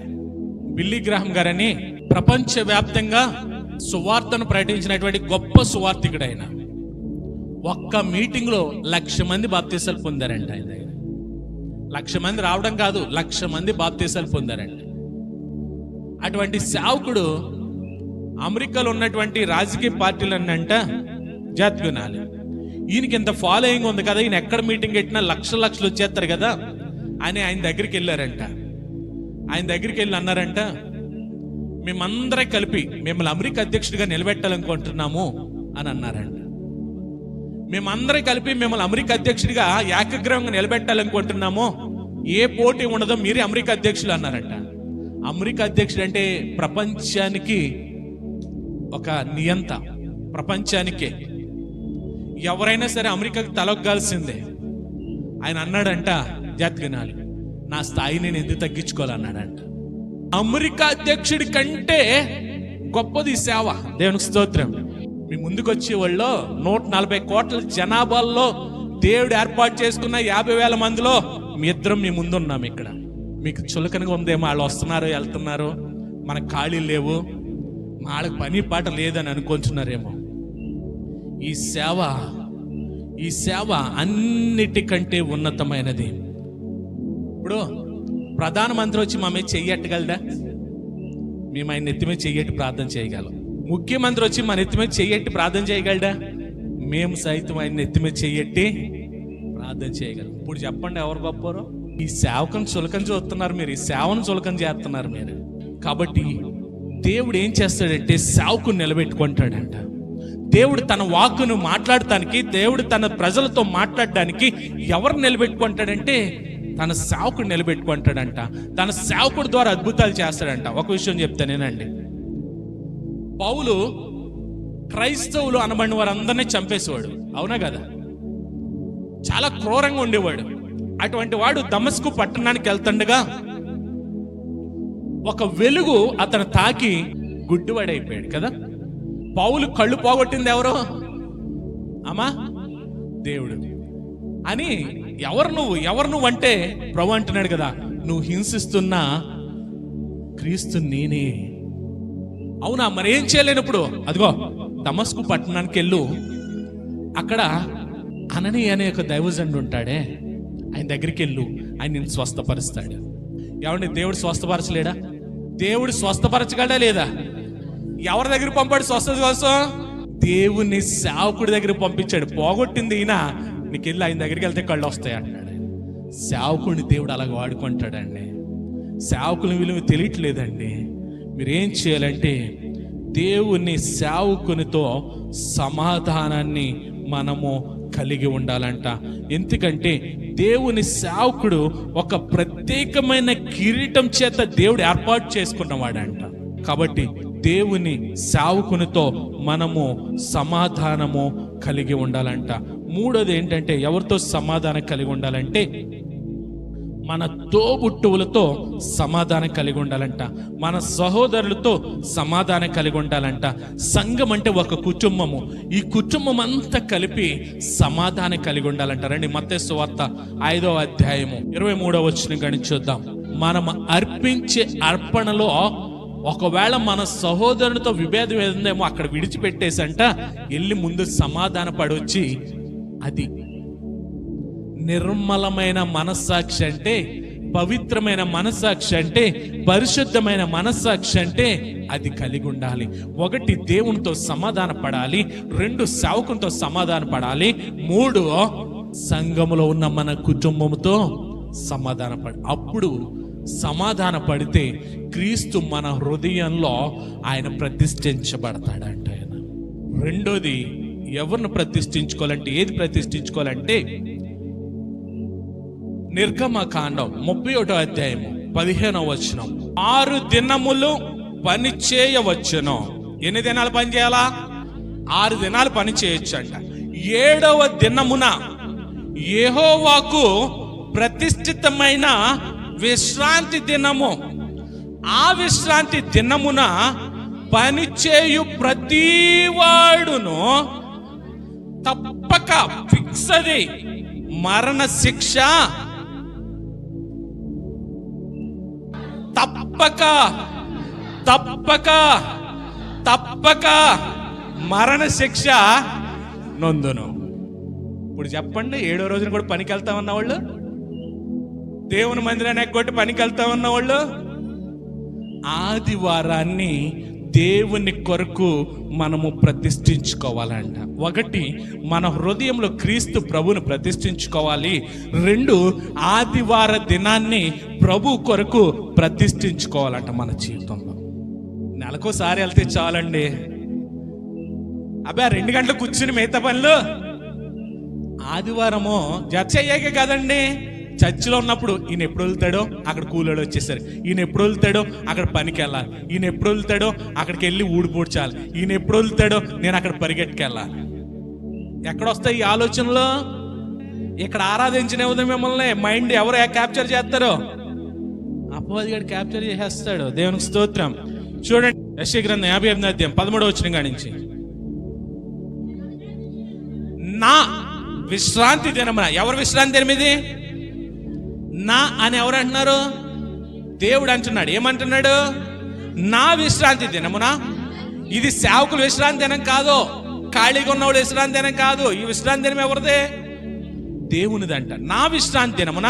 బిల్లీ గ్రాహం గారని ప్రపంచవ్యాప్తంగా సువార్తను ప్రకటించినటువంటి గొప్ప సువార్థికుడు ఆయన. ఒక్క మీటింగ్ లో 1,00,000 మంది బాప్తీసాలు పొందారంట. ఆయన దగ్గర 1,00,000 మంది రావడం కాదు, 1,00,000 మంది బాప్తీసాలు పొందారంట. అటువంటి సేవకుడు అమెరికాలో ఉన్నటువంటి రాజకీయ పార్టీలన్నంట జాతిగుణాలు. ఈయనకి ఇంత ఫాలోయింగ్ ఉంది కదా, ఈయన ఎక్కడ మీటింగ్ పెట్టినా లక్షలు వచ్చేస్తారు కదా అని ఆయన దగ్గరికి వెళ్ళారంట. ఆయన దగ్గరికి వెళ్ళి అన్నారంట, మేమందరం కలిపి మిమ్మల్ని అమెరికా అధ్యక్షుడిగా నిలబెట్టాలనుకుంటున్నాము అని అన్నారంట. మేమందరం కలిపి మిమ్మల్ని అమెరికా అధ్యక్షుడిగా ఏకగ్రహంగా నిలబెట్టాలనుకుంటున్నాము, ఏ పోటీ ఉండదో మీరే అమెరికా అధ్యక్షులు అన్నారంట. అమెరికా అధ్యక్షుడు అంటే ప్రపంచానికి ఒక నియంత, ప్రపంచానికే ఎవరైనా సరే అమెరికాకి తలొగ్గాల్సిందే. ఆయన అన్నాడంట, జాతిగనాలి నా స్థాయి నేను ఎందుకు తగ్గించుకోవాలన్నాడంట. అమెరికా అధ్యక్షుడి కంటే గొప్పది సేవ. దేవునికి స్తోత్రం. మీ ముందుకు వచ్చే వాళ్ళు 140 కోట్ల జనాభాల్లో దేవుడు ఏర్పాటు చేసుకున్న 50,000 మందిలో మీ ఇద్దరం మీ ముందు ఉన్నాం. ఇక్కడ మీకు చులకనగా ఉందేమో, వాళ్ళు వస్తున్నారు వెళ్తున్నారు, మనకు ఖాళీ లేవు, వాళ్ళకి పని పాట లేదని అనుకుంటున్నారేమో. ఈ సేవ అన్నిటికంటే ఉన్నతమైనది. ఇప్పుడు ప్రధానమంత్రి వచ్చి మా మీద చెయ్యట్టగలదా? మేము ఆయన నెత్తి మీద చెయ్యట్టి ప్రార్థన చేయగలం. ముఖ్యమంత్రి వచ్చి మన నెత్తి మీద చెయ్యట్టి ప్రార్థన చేయగలడా? మేము సైతం ఆయన నెత్తి మీద చెయ్యట్టి ప్రార్థన చేయగలం. ఇప్పుడు చెప్పండి ఎవరు గొప్పరో? ఈ సేవకుని చులకం చూస్తున్నారు మీరు, ఈ సేవను చులకం చేస్తున్నారు మీరు. కాబట్టి దేవుడు ఏం చేస్తాడంటే సేవకుని నిలబెట్టుకుంటాడంట. దేవుడు తన వాక్కును మాట్లాడటానికి, దేవుడు తన ప్రజలతో మాట్లాడడానికి ఎవరు నిలబెట్టుకుంటాడంటే తన సేవకుడు నిలబెట్టుకుంటాడంట. తన సేవకుడి ద్వారా అద్భుతాలు చేస్తాడంట. ఒక విషయం చెప్తానేనండి, పౌలు క్రైస్తవులు అనబడిన వారందరినీ చంపేసేవాడు, అవునా కదా? చాలా క్రూరంగా ఉండేవాడు. అటువంటి వాడు దమస్కు పట్టణానికి వెళ్తుండగా ఒక వెలుగు అతను తాకి గుడ్డివాడైపోయాడు కదా. పౌలు కళ్ళు పోగొట్టింది ఎవరో? అమ్మా దేవుడు అని. ఎవరు నువ్వు అంటే ప్రభు అంటున్నాడు కదా, నువ్వు హింసిస్తున్న క్రీస్తు నేనే. అవునా, మరి ఏం చేయలేనప్పుడు అదిగో దమస్కు పట్టణానికి వెళ్ళు, అక్కడ అనని అనే ఒక దైవజనుడు ఉంటాడే, ఆయన దగ్గరికి వెళ్ళు, ఆయన నిన్ను స్వస్థపరుస్తాడు. ఏమండి, దేవుడు స్వస్థపరచలేడా? దేవుడు స్వస్థపరచగలడా లేదా? ఎవరి దగ్గర పంపాడు స్వస్థత కోసం? దేవుని సేవకుడి దగ్గర పంపించాడు. పోగొట్టింది ఈయన, నీకు వెళ్ళి ఆయన దగ్గరికి వెళ్తే కళ్ళు వస్తాయి అంటున్నాడు. సేవకుడిని దేవుడు అలాగ వాడుకుంటాడండి. సేవకుని విలువ తెలియట్లేదండి. మీరేం చేయాలంటే దేవుని సేవకునితో సమాధానాన్ని మనము కలిగి ఉండాలంట. ఎందుకంటే దేవుని సేవకుడు ఒక ప్రత్యేకమైన కిరీటం చేత దేవుడు ఏర్పాటు చేసుకున్నవాడంట. కాబట్టి దేవుని సేవకునితో మనము సమాధానము కలిగి ఉండాలంట. మూడోది ఏంటంటే, ఎవరితో సమాధానం కలిగి ఉండాలంటే మన తోబుట్టువులతో సమాధానం కలిగి ఉండాలంట. మన సహోదరులతో సమాధానం కలిగి ఉండాలంట. సంఘం అంటే ఒక కుటుంబము. ఈ కుటుంబం అంతా కలిపి సమాధానం కలిగి ఉండాలంట. రండి మత్తయి సువార్త 5వ అధ్యాయము 23వ వచనం గని చూద్దాం. మనం అర్పించే అర్పణలో ఒకవేళ మన సహోదరునితో విభేదం ఏదేమో అక్కడ విడిచిపెట్టేసంట వెళ్ళి ముందు సమాధాన పడొచ్చి, అది నిర్మలమైన మనస్సాక్షి అంటే, పవిత్రమైన మనస్సాక్షి అంటే, పరిశుద్ధమైన మనస్సాక్షి అంటే అది కలిగి ఉండాలి. 1 దేవునితో సమాధాన పడాలి, 2 సేవకునితో సమాధాన పడాలి, 3 సంఘములో ఉన్న మన కుటుంబంతో సమాధాన పడాలి. అప్పుడు సమాధాన పడితే క్రీస్తు మన హృదయంలో ఆయన ప్రతిష్ఠించబడతాడంట. ఆయన రెండోది ఎవరిని ప్రతిష్ఠించుకోవాలంటే, ఏది ప్రతిష్ఠించుకోవాలంటే నిర్గమకాండం 31వ అధ్యాయము 15వ వచనం. 6 దినములు పని చేయవచ్చును. ఎన్ని దినాలు పని చేయాలా? 6 దినాలు పని చేయొచ్చు అంట. 7వ దినమున యెహోవాకు ప్రతిష్ఠితమైన విశ్రాంతి దినము. ఆ విశ్రాంతి దినమున పనిచేయు ప్రతివాడును తప్పక ఫిక్స్ అది మరణ శిక్ష, తప్పక తప్పక తప్పక మరణ శిక్ష నొందును. ఇప్పుడు చెప్పండి, 7వ రోజున కూడా పనికి వెళ్తా ఉన్నవాళ్ళు, దేవుని మందిరాన్ని ఎగ్గొట్టి పనికి వెళ్తా ఉన్నవాళ్ళు, ఆదివారాన్ని దేవుని కొరకు మనము ప్రతిష్ఠించుకోవాలంట. 1, మన హృదయంలో క్రీస్తు ప్రభువును ప్రతిష్ఠించుకోవాలి. 2, ఆదివార దినాన్ని ప్రభు కొరకు ప్రతిష్ఠించుకోవాలంట మన జీవితంలో. నెలకోసారి వెళ్తే చాలండి. అబ్బా 2 గంటలు కూర్చుని మిగతా పనులు. ఆదివారము చర్చ అయ్యాక కదండి. చర్చిలో ఉన్నప్పుడు ఈయన ఎప్పుడు వెళ్తాడో అక్కడ కూలోడు వచ్చేసరి, ఈయన ఎప్పుడు వెళ్తాడో అక్కడ పనికి వెళ్ళాలి, ఈయన ఎప్పుడు వెళ్తాడో అక్కడికి వెళ్ళి ఊడిపోడ్చాలి, ఈయన ఎప్పుడు వెళ్తాడో నేను అక్కడ పరిగెట్టుకెళ్ళాలి. ఎక్కడొస్తాయి ఈ ఆలోచనలు? ఇక్కడ ఆరాధించిన మిమ్మల్ని మైండ్ ఎవరు క్యాప్చర్ చేస్తారో? అపవాది గారు క్యాప్చర్ చేసేస్తాడు. దేవునికి స్తోత్రం. చూడండి, యెషయా గ్రంథం 58వ అధ్యాయం 13వ వచనం కానించి, నా విశ్రాంతి దినమున. ఎవరు విశ్రాంతి దినం ఇది? నా అని ఎవరు అంటున్నారు? దేవుడు అంటున్నాడు. ఏమంటున్నాడు? నా విశ్రాంతి దినమున. ఇది సేవకులు విశ్రాంతి దినం కాదు, ఖాళీగా ఉన్నవాడు విశ్రాంతి దినం కాదు. ఈ విశ్రాంతి దినం ఎవరిదే? దేవునిదంట. నా విశ్రాంతి దినమున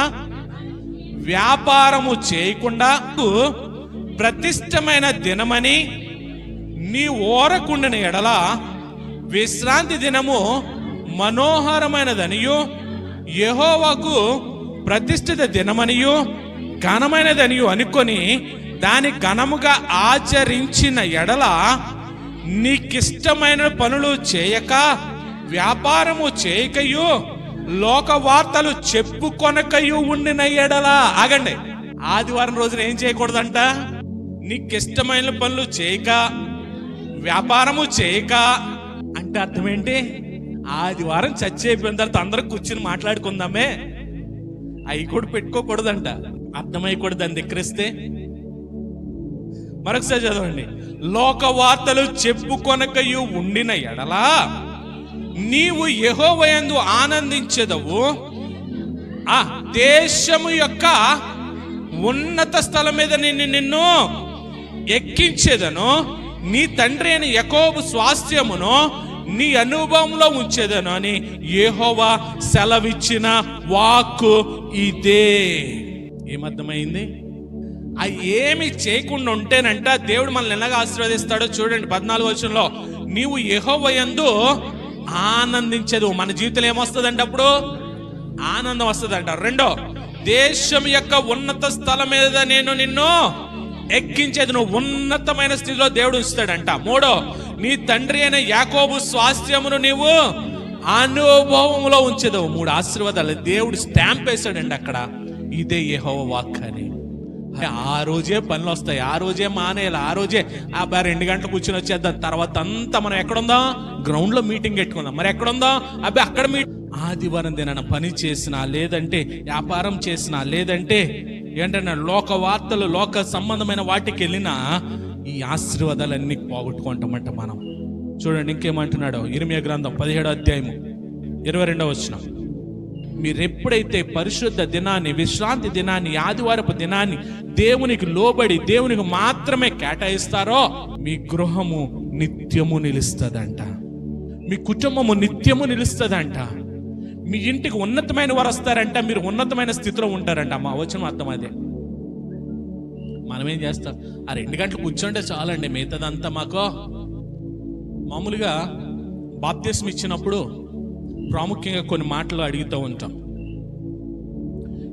వ్యాపారము చేయకుండా ప్రతిష్టమైన దినమని నీ ఓరకుండిన ఎడల విశ్రాంతి దినము మనోహరమైనదనియు యెహోవాకు ప్రతిష్ఠిత దినమనియు ఘనమైనదనియు అనుకొని దాని ఘనముగా ఆచరించిన ఎడల నీకిష్టమైన పనులు చేయక వ్యాపారము చేయకయు లోక వార్తలు చెప్పుకొనకయు ఉండిన ఎడల. ఆగండి, ఆదివారం రోజున ఏం చేయకూడదంట? నీకిష్టమైన పనులు చేయక వ్యాపారము చేయక అంటే అర్థం ఏంటి? ఆదివారం చర్చ అయిపోయిన తర్వాత అందరూ కూర్చుని మాట్లాడుకుందామే, అవి కూడా పెట్టుకోకూడదంట. అర్థమైకూడదు అని ధిక్కరిస్తే. మరొకసారి చదవండి. లోక వార్తలు చెప్పుకొనకయు ఉండిన ఎడలా నీవు యెహోవాయందు ఆనందించెదవు. ఆ దేశము యొక్క ఉన్నత స్థలం మీద నిన్ను ఎక్కించేదను. నీ తండ్రి అయిన యాకోబు స్వాస్థ్యమును నీ అనుభవంలో ఉంచేదను అని యెహోవా సెలవిచ్చిన వాక్కు ఇదే. ఏమర్థమైంది? అవి ఏమి చేయకుండా ఉంటేనంట దేవుడు మనల్ని ఎలాగ ఆశీర్వదిస్తాడో చూడండి. 14వ వచనంలో, నీవు యెహోవాయందు ఆనందించదు. మన జీవితంలో ఏమొస్తుందంట? అప్పుడు ఆనందం వస్తుందంట. 2, దేశం యొక్క ఉన్నత స్థలం మీద నేను నిన్ను ఎక్కించేది. నువ్వు ఉన్నతమైన స్థితిలో దేవుడు ఉంచుతాడంట. 3, నీ తండ్రి అయిన యాకోబు స్వాస్థ్యమును నీవు అనుభవంలో ఉంచేదవు. 3 ఆశీర్వాదాలు దేవుడు స్టాంప్ వేశాడండి అక్కడ. ఇదే యెహోవా వాక్ అని. ఆ రోజే పనులు వస్తాయి, ఆ రోజే మానేయాలి, ఆ రోజే 2 గంటలు కూర్చొని వచ్చేద్దాం. తర్వాత అంతా మనం ఎక్కడుందాం? గ్రౌండ్ లో మీటింగ్ పెట్టుకుందాం. మరి ఎక్కడుందాం? అక్కడ ఆదివారం దినాన పని చేసినా, లేదంటే వ్యాపారం చేసినా, లేదంటే ఏంటన్నా లోక వార్తలు, లోక సంబంధమైన వాటికి వెళ్ళినా ఈ ఆశీర్వాదాలన్నీ పోగొట్టుకుంటామంట మనం. చూడండి ఇంకేమంటున్నాడో. ఇర్మీయా గ్రంథం 17వ అధ్యాయము 22వ వచనం, మీరెప్పుడైతే పరిశుద్ధ దినాన్ని, విశ్రాంతి దినాన్ని, ఆదివారపు దినాన్ని దేవునికి లోబడి దేవునికి మాత్రమే కేటాయిస్తారో మీ గృహము నిత్యము నిలుస్తుందంట, మీ కుటుంబము నిత్యము నిలుస్తుందంట, మీ ఇంటికి ఉన్నతమైన వారు వస్తారంట, మీరు ఉన్నతమైన స్థితిలో ఉంటారంట. మా వచనం అర్థం అదే. మనం ఏం చేస్తాం? 2 గంటలు కూర్చోంటే చాలండి, మిగతాదంతా మాకు. మామూలుగా బాప్తిస్మం ఇచ్చినప్పుడు ప్రాముఖ్యంగా కొన్ని మాటలు అడుగుతూ ఉంటాం.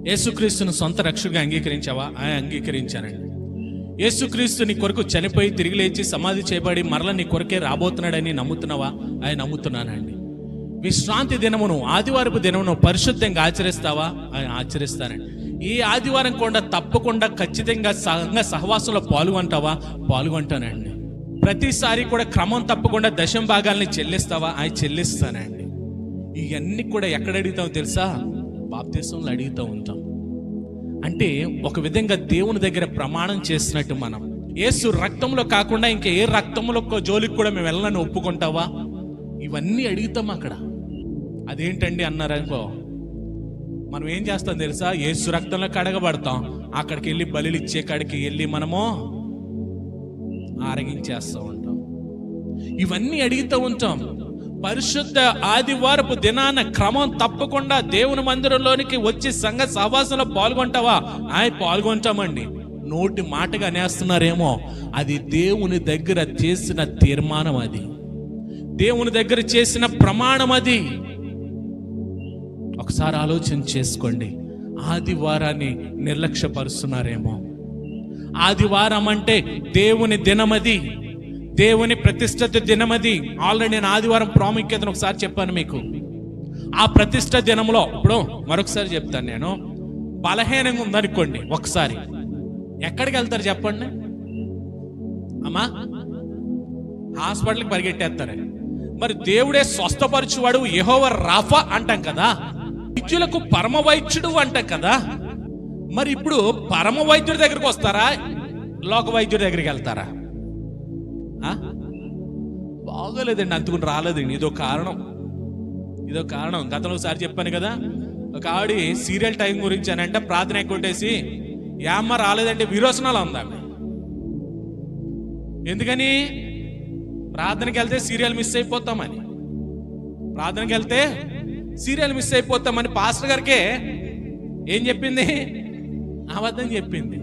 యేసుక్రీస్తును సొంత రక్షకుడిగా అంగీకరించావా? అంగీకరించానండి. యేసుక్రీస్తు నీ కొరకు చనిపోయి తిరిగి లేచి సమాధి చేయబడి మరల నీ కొరకే రాబోతున్నాడని నమ్ముతున్నావా? నమ్ముతున్నానండి. విశ్రాంతి దినమును, ఆదివారపు దినమును పరిశుద్ధంగా ఆచరిస్తావా? ఆచరిస్తానండి. ఈ ఆదివారం కూడా తప్పకుండా ఖచ్చితంగా సంఘ సహవాసంలో పాల్గొంటావా? పాల్గొంటానండి. ప్రతిసారి కూడా క్రమం తప్పకుండా 10వ భాగాల్ని చెల్లిస్తావా? చెల్లిస్తానండి. ఇవన్నీ కూడా ఎక్కడ అడుగుతావు తెలుసా? బాప్తిస్మంలో అడుగుతూ ఉంటాం. అంటే ఒక విధంగా దేవుని దగ్గర ప్రమాణం చేసినట్టు మనం యేసు రక్తంలో కాకుండా ఇంకా ఏ రక్తంలో జోలికి కూడా మేము వెళ్ళాలని ఒప్పుకుంటావా? ఇవన్నీ అడుగుతాం అక్కడ. అదేంటండి అన్నారనుకో, మనం ఏం చేస్తాం తెలుసా? యేసు రక్తంలో కడగబడతాం, అక్కడికి వెళ్ళి బలులు ఇచ్చే కాడికి వెళ్ళి మనము ఆరగించేస్తూ ఉంటాం. ఇవన్నీ అడుగుతూ ఉంటాం. పరిశుద్ధ ఆదివారపు దినాన క్రమం తప్పకుండా దేవుని మందిరంలోనికి వచ్చి సంఘ సహవాసంలో పాల్గొంటావా? పాల్గొంటామండి. నోటి మాటగా అనేస్తున్నారేమో, అది దేవుని దగ్గర చేసిన తీర్మానం, అది దేవుని దగ్గర చేసిన ప్రమాణం. అది ఒకసారి ఆలోచన చేసుకోండి. ఆదివారాన్ని నిర్లక్ష్యపరుస్తున్నారేమో. ఆదివారం అంటే దేవుని దినమది, దేవుని ప్రతిష్ఠిత దినమది. ఆల్రెడీ నేను ఆదివారం ప్రాముఖ్యతను ఒకసారి చెప్పాను మీకు. ఆ ప్రతిష్ఠ దినంలో ఇప్పుడు మరొకసారి చెప్తాను నేను. బలహీనంగా ఉందనుకోండి, ఒకసారి ఎక్కడికి వెళ్తారు చెప్పండి అమ్మా? హాస్పిటల్కి పరిగెట్టేస్తారు. మరి దేవుడే స్వస్థపరచువాడు, యెహోవా రాఫా అంటాం కదా, వైద్యులకు పరమ వైద్యుడు అంటాం కదా. మరి ఇప్పుడు పరమ వైద్యుడి దగ్గరికి వస్తారా, లోక వైద్యుడి దగ్గరికి వెళ్తారా? బాగోలేదండి, అందుకుని రాలేదండి. ఇదో కారణం. గతంలో ఒకసారి చెప్పాను కదా, ఒక ఆవిడ సీరియల్ టైం గురించి అని అంటే ప్రార్థన కొట్టేసి, యామ్మ రాలేదంటే విరోచనాలు ఉందామె. ఎందుకని? ప్రార్థనకి వెళ్తే సీరియల్ మిస్ అయిపోతామని. పాస్టర్ గారికే ఏం చెప్పింది? అబద్ధం చెప్పింది.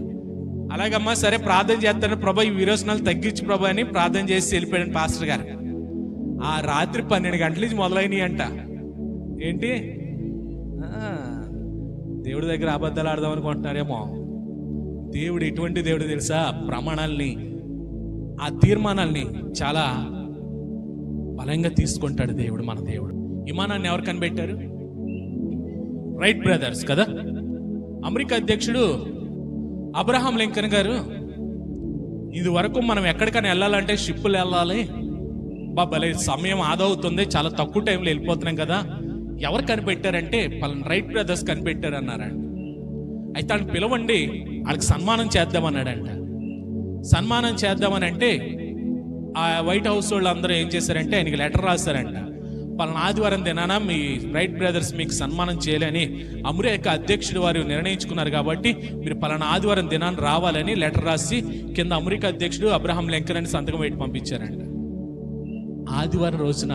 అలాగమ్మా సరే ప్రార్థన చేస్తాను ప్రభా, ఈ విరోచనాలు తగ్గించు ప్రభా అని ప్రార్థన చేసి వెళ్ళిపోయాడు పాస్టర్ గారు. ఆ రాత్రి 12 గంటల నుంచి మొదలైనవి అంట. ఏంటి? దేవుడి దగ్గర అబద్ధాలు ఆడదాం అనుకుంటున్నారేమో. దేవుడు ఎటువంటి దేవుడు తెలుసా? ప్రమాణాలని, ఆ తీర్మానాల్ని చాలా బలంగా తీసుకుంటాడు దేవుడు. మన దేవుడు విమానాన్ని ఎవరు కనిపెట్టారు? రైట్ బ్రదర్స్ కదా. అమెరికా అధ్యక్షుడు అబ్రహాం లింకన్ గారు, ఇది వరకు మనం ఎక్కడికైనా వెళ్ళాలంటే షిప్పులు వెళ్ళాలి, బాబలే సమయం ఆదా అవుతుంది, చాలా తక్కువ టైంలో వెళ్ళిపోతున్నాం కదా. ఎవరు కనిపెట్టారంటే పలానా రైట్ బ్రదర్స్ కనిపెట్టారు అన్నారంట. అయితే వాళ్ళని పిలవండి, వాళ్ళకి సన్మానం చేద్దామన్నాడంట. సన్మానం చేద్దామని అంటే ఆ వైట్ హౌస్ వాళ్ళు అందరూ ఏం చేశారంటే ఆయనకి లెటర్ రాశారంట. పలానా ఆదివారం దినాన మీ రైట్ బ్రదర్స్ మీకు సన్మానం చేయాలని అమెరికా అధ్యక్షుడు వారు నిర్ణయించుకున్నారు, కాబట్టి మీరు పలానా ఆదివారం దినాన్ని రావాలని లెటర్ రాసి కింద అమెరికా అధ్యక్షుడు అబ్రహాం లింకన్ అని సంతకం పెట్టి పంపించారంట. ఆదివారం రోజున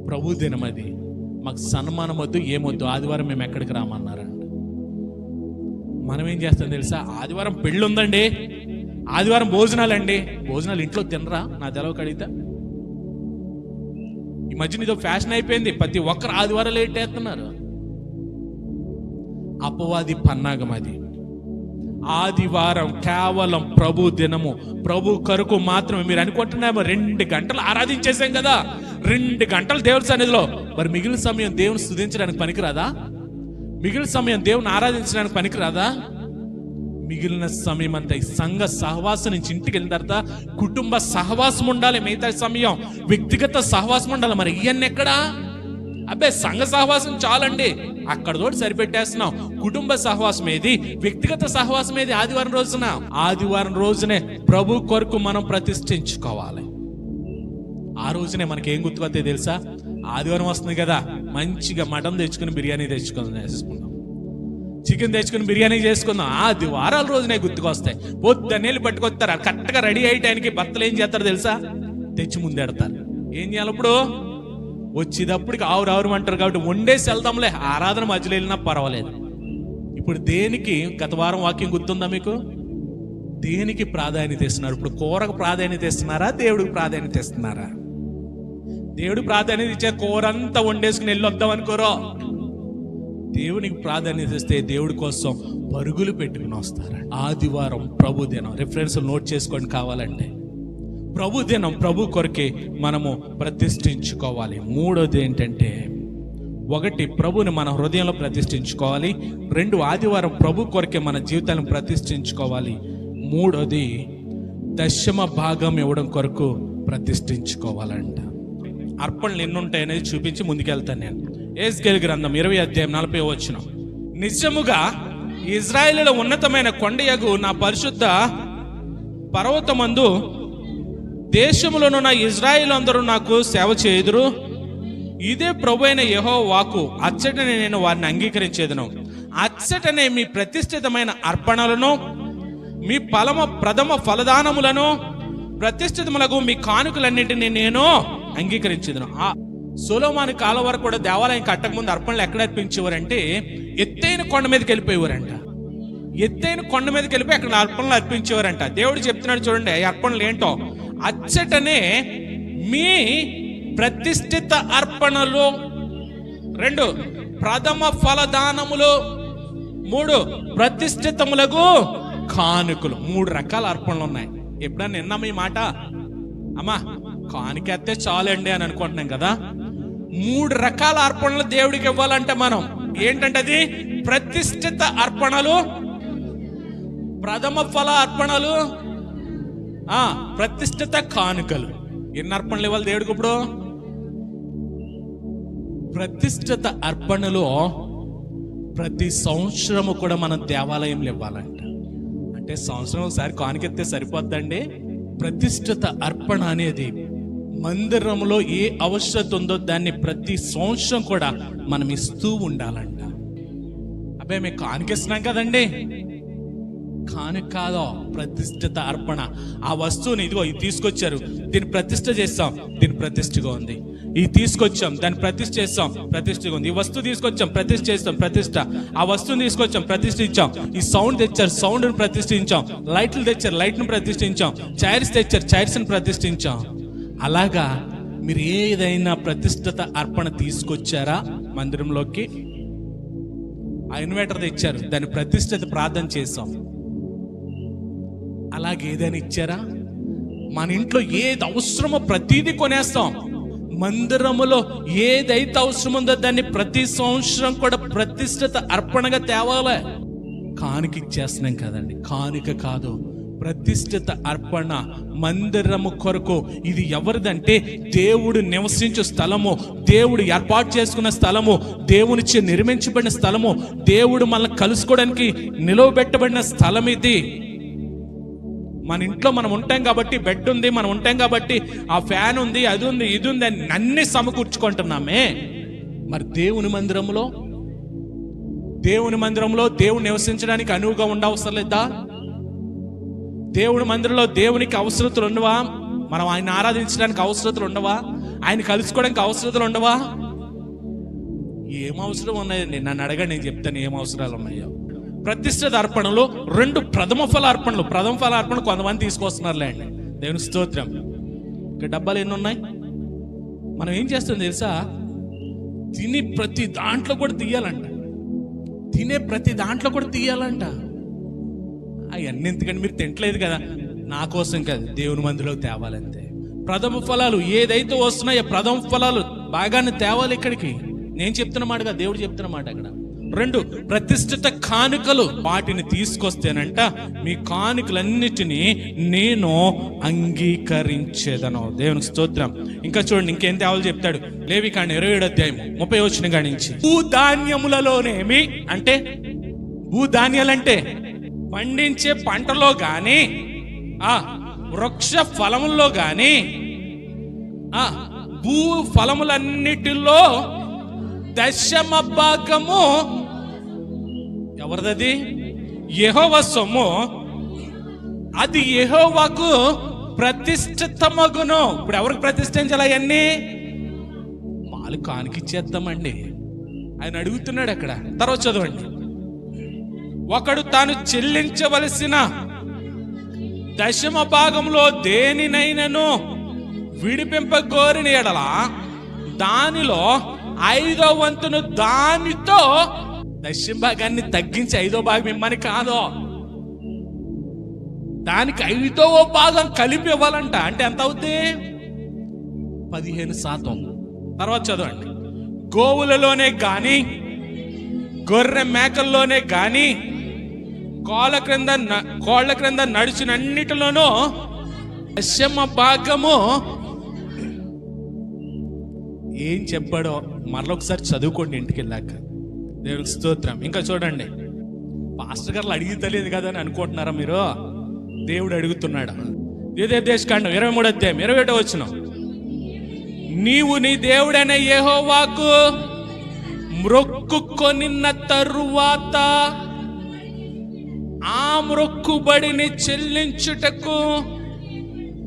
ప్రభు దినం, అది మాకు సన్మానం వద్దు, ఏమొద్దు, ఆదివారం మేము ఎక్కడికి రామన్నారంట. మనం ఏం చేస్తాం తెలుసా? ఆదివారం పెళ్ళి ఉందండి, ఆదివారం భోజనాలండి, భోజనాలు ఇంట్లో తినరా? నా తెలవక అడిగితే ఈ మధ్యన ఇదో ఫ్యాషన్ అయిపోయింది, ప్రతి ఒక్కరు ఆదివారం లేట్ చేస్తున్నారు. అపవాది పన్నాగం అది. ఆదివారం కేవలం ప్రభు దినము, ప్రభు కొరకు మాత్రమే. మీరు అనుకుంటున్నామో 2 గంటలు ఆరాధించేసాం కదా, 2 గంటలు దేవుని సన్నిధిలో, మరి మిగిలిన సమయం దేవుని స్తుతించడానికి పనికిరాదా? మిగిలిన సమయం దేవుని ఆరాధించడానికి పనికిరాదా? మిగిలిన సమయం అంతా ఈ సంఘ సహవాసం నుంచి ఇంటికి వెళ్ళిన తర్వాత కుటుంబ సహవాసం ఉండాలి, మిగతా సమయం వ్యక్తిగత సహవాసం ఉండాలి. మరి ఇవన్నీ ఎక్కడా? అబ్బే సంఘ సహవాసం చాలండి, అక్కడ తోటి సరిపెట్టేస్తున్నాం. కుటుంబ సహవాసం ఏది? వ్యక్తిగత సహవాసం ఏది? ఆదివారం రోజునే ప్రభు కొరకు మనం ప్రతిష్ఠించుకోవాలి. ఆ రోజునే మనకి ఏం గుర్తుకొస్తాయి తెలుసా? ఆదివారం వస్తుంది కదా, మంచిగా మటన్ తెచ్చుకుని బిర్యానీ చేసుకుందాం, చికెన్ తెచ్చుకుని బిర్యానీ చేసుకుందాం. ఆదివారాల రోజునే గుర్తుకొస్తాయి. పొద్దున్నేళ్ళు పట్టుకొస్తారు, కరెక్ట్గా రెడీ అయ్యటానికి భర్తలు ఏం చేస్తారు తెలుసా? తెచ్చి ముందెడతారు. ఏం చేయాలి? ఇప్పుడు వచ్చేటప్పటికి ఆవురు అంటారు కాబట్టి వండేసి వెళ్దాంలే, ఆరాధన మధ్యలో వెళ్ళినా పర్వాలేదు. ఇప్పుడు దేనికి? గత వారం వాక్యం గుర్తుందా మీకు? దేనికి ప్రాధాన్యత ఇస్తున్నారు? ఇప్పుడు కూరకు ప్రాధాన్యత ఇస్తున్నారా, దేవుడికి ప్రాధాన్యత ఇస్తున్నారా? దేవుడికి ప్రాధాన్యత ఇచ్చే కూరంతా వండేసుకుని వెళ్ళొద్దాం అనుకోరో. దేవునికి ప్రాధాన్యత ఇస్తే దేవుడి కోసం పరుగులు పెట్టుకుని వస్తారు. ఆదివారం ప్రభు దినం, రిఫరెన్స్ నోట్ చేసుకోండి కావాలంటే. ప్రభు దినం ప్రభు కొరకే మనము ప్రతిష్ఠించుకోవాలి. మూడోది ఏంటంటే, 1 ప్రభుని మన హృదయంలో ప్రతిష్ఠించుకోవాలి. 2 ఆదివారం ప్రభు కొరకే మన జీవితాలను ప్రతిష్ఠించుకోవాలి. 3వది దశమ భాగం ఇవ్వడం కొరకు ప్రతిష్ఠించుకోవాలంట. అర్పణలు ఎన్నుంటాయనేది చూపించి ముందుకెళ్తాను నేను. ఎహెజ్కేలు గ్రంథం 20 అధ్యాయం 40వ వచనం. నిజముగా ఇజ్రాయేలుల ఉన్నతమైన కొండయగు నా పరిశుద్ధ పర్వతమందు దేశములోనున్న ఇజ్రాయేలు అందరూ నాకు సేవ చేయుదురు. ఇదే ప్రభువైన యెహోవా వాక్కు. అచ్చటనే నేను వారిని అంగీకరించేదను. అచ్చటనే మీ ప్రతిష్ఠితమైన అర్పణలను, మీ ప్రథమ ఫలదానములను, ప్రతిష్ఠితములకు మీ కానుకలన్నింటినీ నేను అంగీకరించేదను. సొలొమోను కాలం వరకు కూడా దేవాలయం కట్టక ముందు అర్పణలు ఎక్కడ అర్పించేవారంటే ఎత్తైన కొండ మీదకి వెళ్ళిపోయేవారంట. ఎత్తైన కొండ మీదకి వెళ్ళిపోయి అక్కడ అర్పణలు అర్పించేవారంట. దేవుడు చెప్తున్నాడు చూడండి ఈ అర్పణలు ఏంటో. అచ్చటనే మీ ప్రతిష్ఠిత అర్పణలు, 2 ప్రథమ ఫలదానములు, 3 ప్రతిష్ఠితములకు కానుకలు. 3 రకాల అర్పణలు ఉన్నాయి. ఎప్పుడన్నా విన్నాం ఈ మాట? అమ్మా కానుకెత్తే చాలండి అని అనుకుంటున్నాం కదా. 3 రకాల అర్పణలు దేవుడికి ఇవ్వాలంటే మనం ఏంటంటే అది ప్రతిష్ఠిత అర్పణలు, ప్రథమ ఫల అర్పణలు, ప్రతిష్ఠిత కానుకలు. ఎన్ని అర్పణలు ఇవ్వాలి దేవుడికి? ఇప్పుడు ప్రతిష్ఠిత అర్పణలో ప్రతి సంవత్సరము కూడా మనం దేవాలయంలో ఇవ్వాలంట. అంటే సంవత్సరం ఒకసారి కానుకెత్తే సరిపోద్దండి. ప్రతిష్ఠిత అర్పణ అనేది మందిరంలో ఏ అవసరత ఉందో దాన్ని ప్రతి సంవత్సరం కూడా మనం ఇస్తూ ఉండాలంట. అబ్బాయి మేము కానుకిస్తున్నాం కదండి, కానుక కాదో ప్రతిష్ఠిత అర్పణ. ఆ వస్తువుని ఇదిగో ఇది తీసుకొచ్చారు, దీన్ని ప్రతిష్ఠ చేస్తాం, దీని ప్రతిష్ఠగా ఉంది. ఇది తీసుకొచ్చాం, దాన్ని ప్రతిష్ఠ చేస్తాం, ప్రతిష్ఠగా ఉంది. ఈ వస్తువు తీసుకొచ్చాం, ప్రతిష్ఠ చేస్తాం, ప్రతిష్ఠ. ఆ వస్తువుని తీసుకొచ్చాం, ప్రతిష్ఠించాం. ఈ సౌండ్ తెచ్చారు, సౌండ్ని ప్రతిష్ఠించాం. లైట్లు తెచ్చారు, లైట్ను ప్రతిష్ఠించాం. చైర్స్ తెచ్చారు, చైర్స్ని ప్రతిష్ఠించాం. అలాగా మీరు ఏదైనా ప్రతిష్ఠిత అర్పణ తీసుకొచ్చారా మందిరంలోకి? ఆ ఇన్వర్టర్ తెచ్చారు, దాన్ని ప్రతిష్ఠిత ప్రార్థన చేసాం. అలాగే ఏదైనా ఇచ్చారా? మన ఇంట్లో ఏది అవసరమో ప్రతిదీ కొనేస్తాం. మందిరములో ఏదైతే అవసరం ఉందో దాన్ని ప్రతి సంవత్సరం కూడా ప్రతిష్ఠిత అర్పణగా తేవాలి. కానుక ఇచ్చేస్తున్నాం కదండి, కానుక కాదు, ప్రతిష్ఠిత అర్పణ. మందిరము కొరకు ఇది ఎవరిదంటే దేవుడు నివసించే స్థలము, దేవుడు ఏర్పాటు చేసుకున్న స్థలము, దేవునిచే నిర్మించబడిన స్థలము, దేవుడు మనల్ని కలుసుకోవడానికి నిలవబెట్టబడిన స్థలం ఇది. మన ఇంట్లో మనం ఉంటాం కాబట్టి బెడ్ ఉంది, మనం ఉంటాం కాబట్టి ఆ ఫ్యాన్ ఉంది, అది ఉంది, ఇది ఉంది అని అన్ని సమకూర్చుకుంటున్నామే. మరి దేవుని మందిరంలో దేవుడు నివసించడానికి అనువుగా ఉండవసరం లేదా? దేవుడి మందిరంలో దేవునికి అవసరతలు ఉండవా? మనం ఆయన ఆరాధించడానికి అవసరతలు ఉండవా? ఆయన కలుసుకోవడానికి అవసరతలు ఉండవా? ఏం అవసరం ఉన్నాయండి? నన్ను అడగండి, నేను చెప్తాను ఏం అవసరాలు ఉన్నాయో. ప్రతిష్ఠిత అర్పణలో 2 ప్రథమ ఫల అర్పణలు. ప్రథమ ఫల అర్పణ కొంతమంది తీసుకొస్తున్నారులే అండి, దేవుని స్తోత్రం. ఇక్కడ డబ్బాలు ఎన్ని ఉన్నాయి? మనం ఏం చేస్తాం తెలుసా? తినే ప్రతి దాంట్లో కూడా తీయాలంట. అవన్నీ ఎందుకంటే మీరు తింటలేదు కదా, నా కోసం కాదు, దేవుని మందిరంలో తేవాలంతే. ప్రథమ ఫలాలు ఏదైతే వస్తున్నాయో ప్రథమ ఫలాలు బాగానే తేవాలి ఇక్కడికి. నేను చెప్తున్నమాట కదా, దేవుడు చెప్తున్నమాట. అక్కడ 2 ప్రతిష్ఠిత కానుకలు. వాటిని తీసుకొస్తేనంట మీ కానుకలన్నిటినీ నేను అంగీకరించేదను. దేవునికి స్తోత్రం. ఇంకా చూడండి ఇంకేం తేవాలో చెప్తాడు. లేవికాండం 27వ అధ్యాయం 30వ వచనం కానించి, భూధాన్యములలోనేమి అంటే, భూధాన్యాలంటే పండించే పంటలో గాని, వృక్ష ఫలముల్లో గాని, భూ ఫలములన్నిటిలో 10వ భాగము ఎవరిదది? యెహోవా సొమ్ము. అది యెహోవాకు ప్రతిష్ఠితమగును. ఇప్పుడు ఎవరికి ప్రతిష్ఠించాలి? అవన్నీ మాలు కానుకిచ్చేద్దామండి ఆయన అడుగుతున్నాడు అక్కడ. తర్వాత చదవండి. ఒకడు తాను చెల్లించవలసిన 10వ భాగంలో దేనినైనను విడిపింపగోరిన ఎడల దానిలో 5వ వంతును దానితో 10వ భాగాన్ని తగ్గించి 5వ భాగం ఇమ్మని కాదు, దానికి 5వ భాగం కలిపి ఇవ్వాలంట. అంటే ఎంత అవుద్ది? 15%. తర్వాత చదవండి. గోవులలోనే గాని గొర్రె మేకల్లోనే గాని కోళ్ళ క్రింద నడిచినన్నిటిలోనూ 10వ భాగము. ఏం చెప్పాడో మరొకసారి చదువుకోండి ఇంటికి వెళ్ళాక. దేవునికి స్తోత్రం. ఇంకా చూడండి, పాస్టర్ గారు అడిగితలేదు కదా అని అనుకుంటున్నారా మీరు? దేవుడు అడుగుతున్నాడు. ద్వితీయోపదేశకాండం 23వ అధ్యాయం 21వ వచనం, నీవు నీ దేవుడైన యెహోవాకు మ్రొక్కుకొనిన తరువాత ఆ మ్రొక్కుబడిని చెల్లించుటకు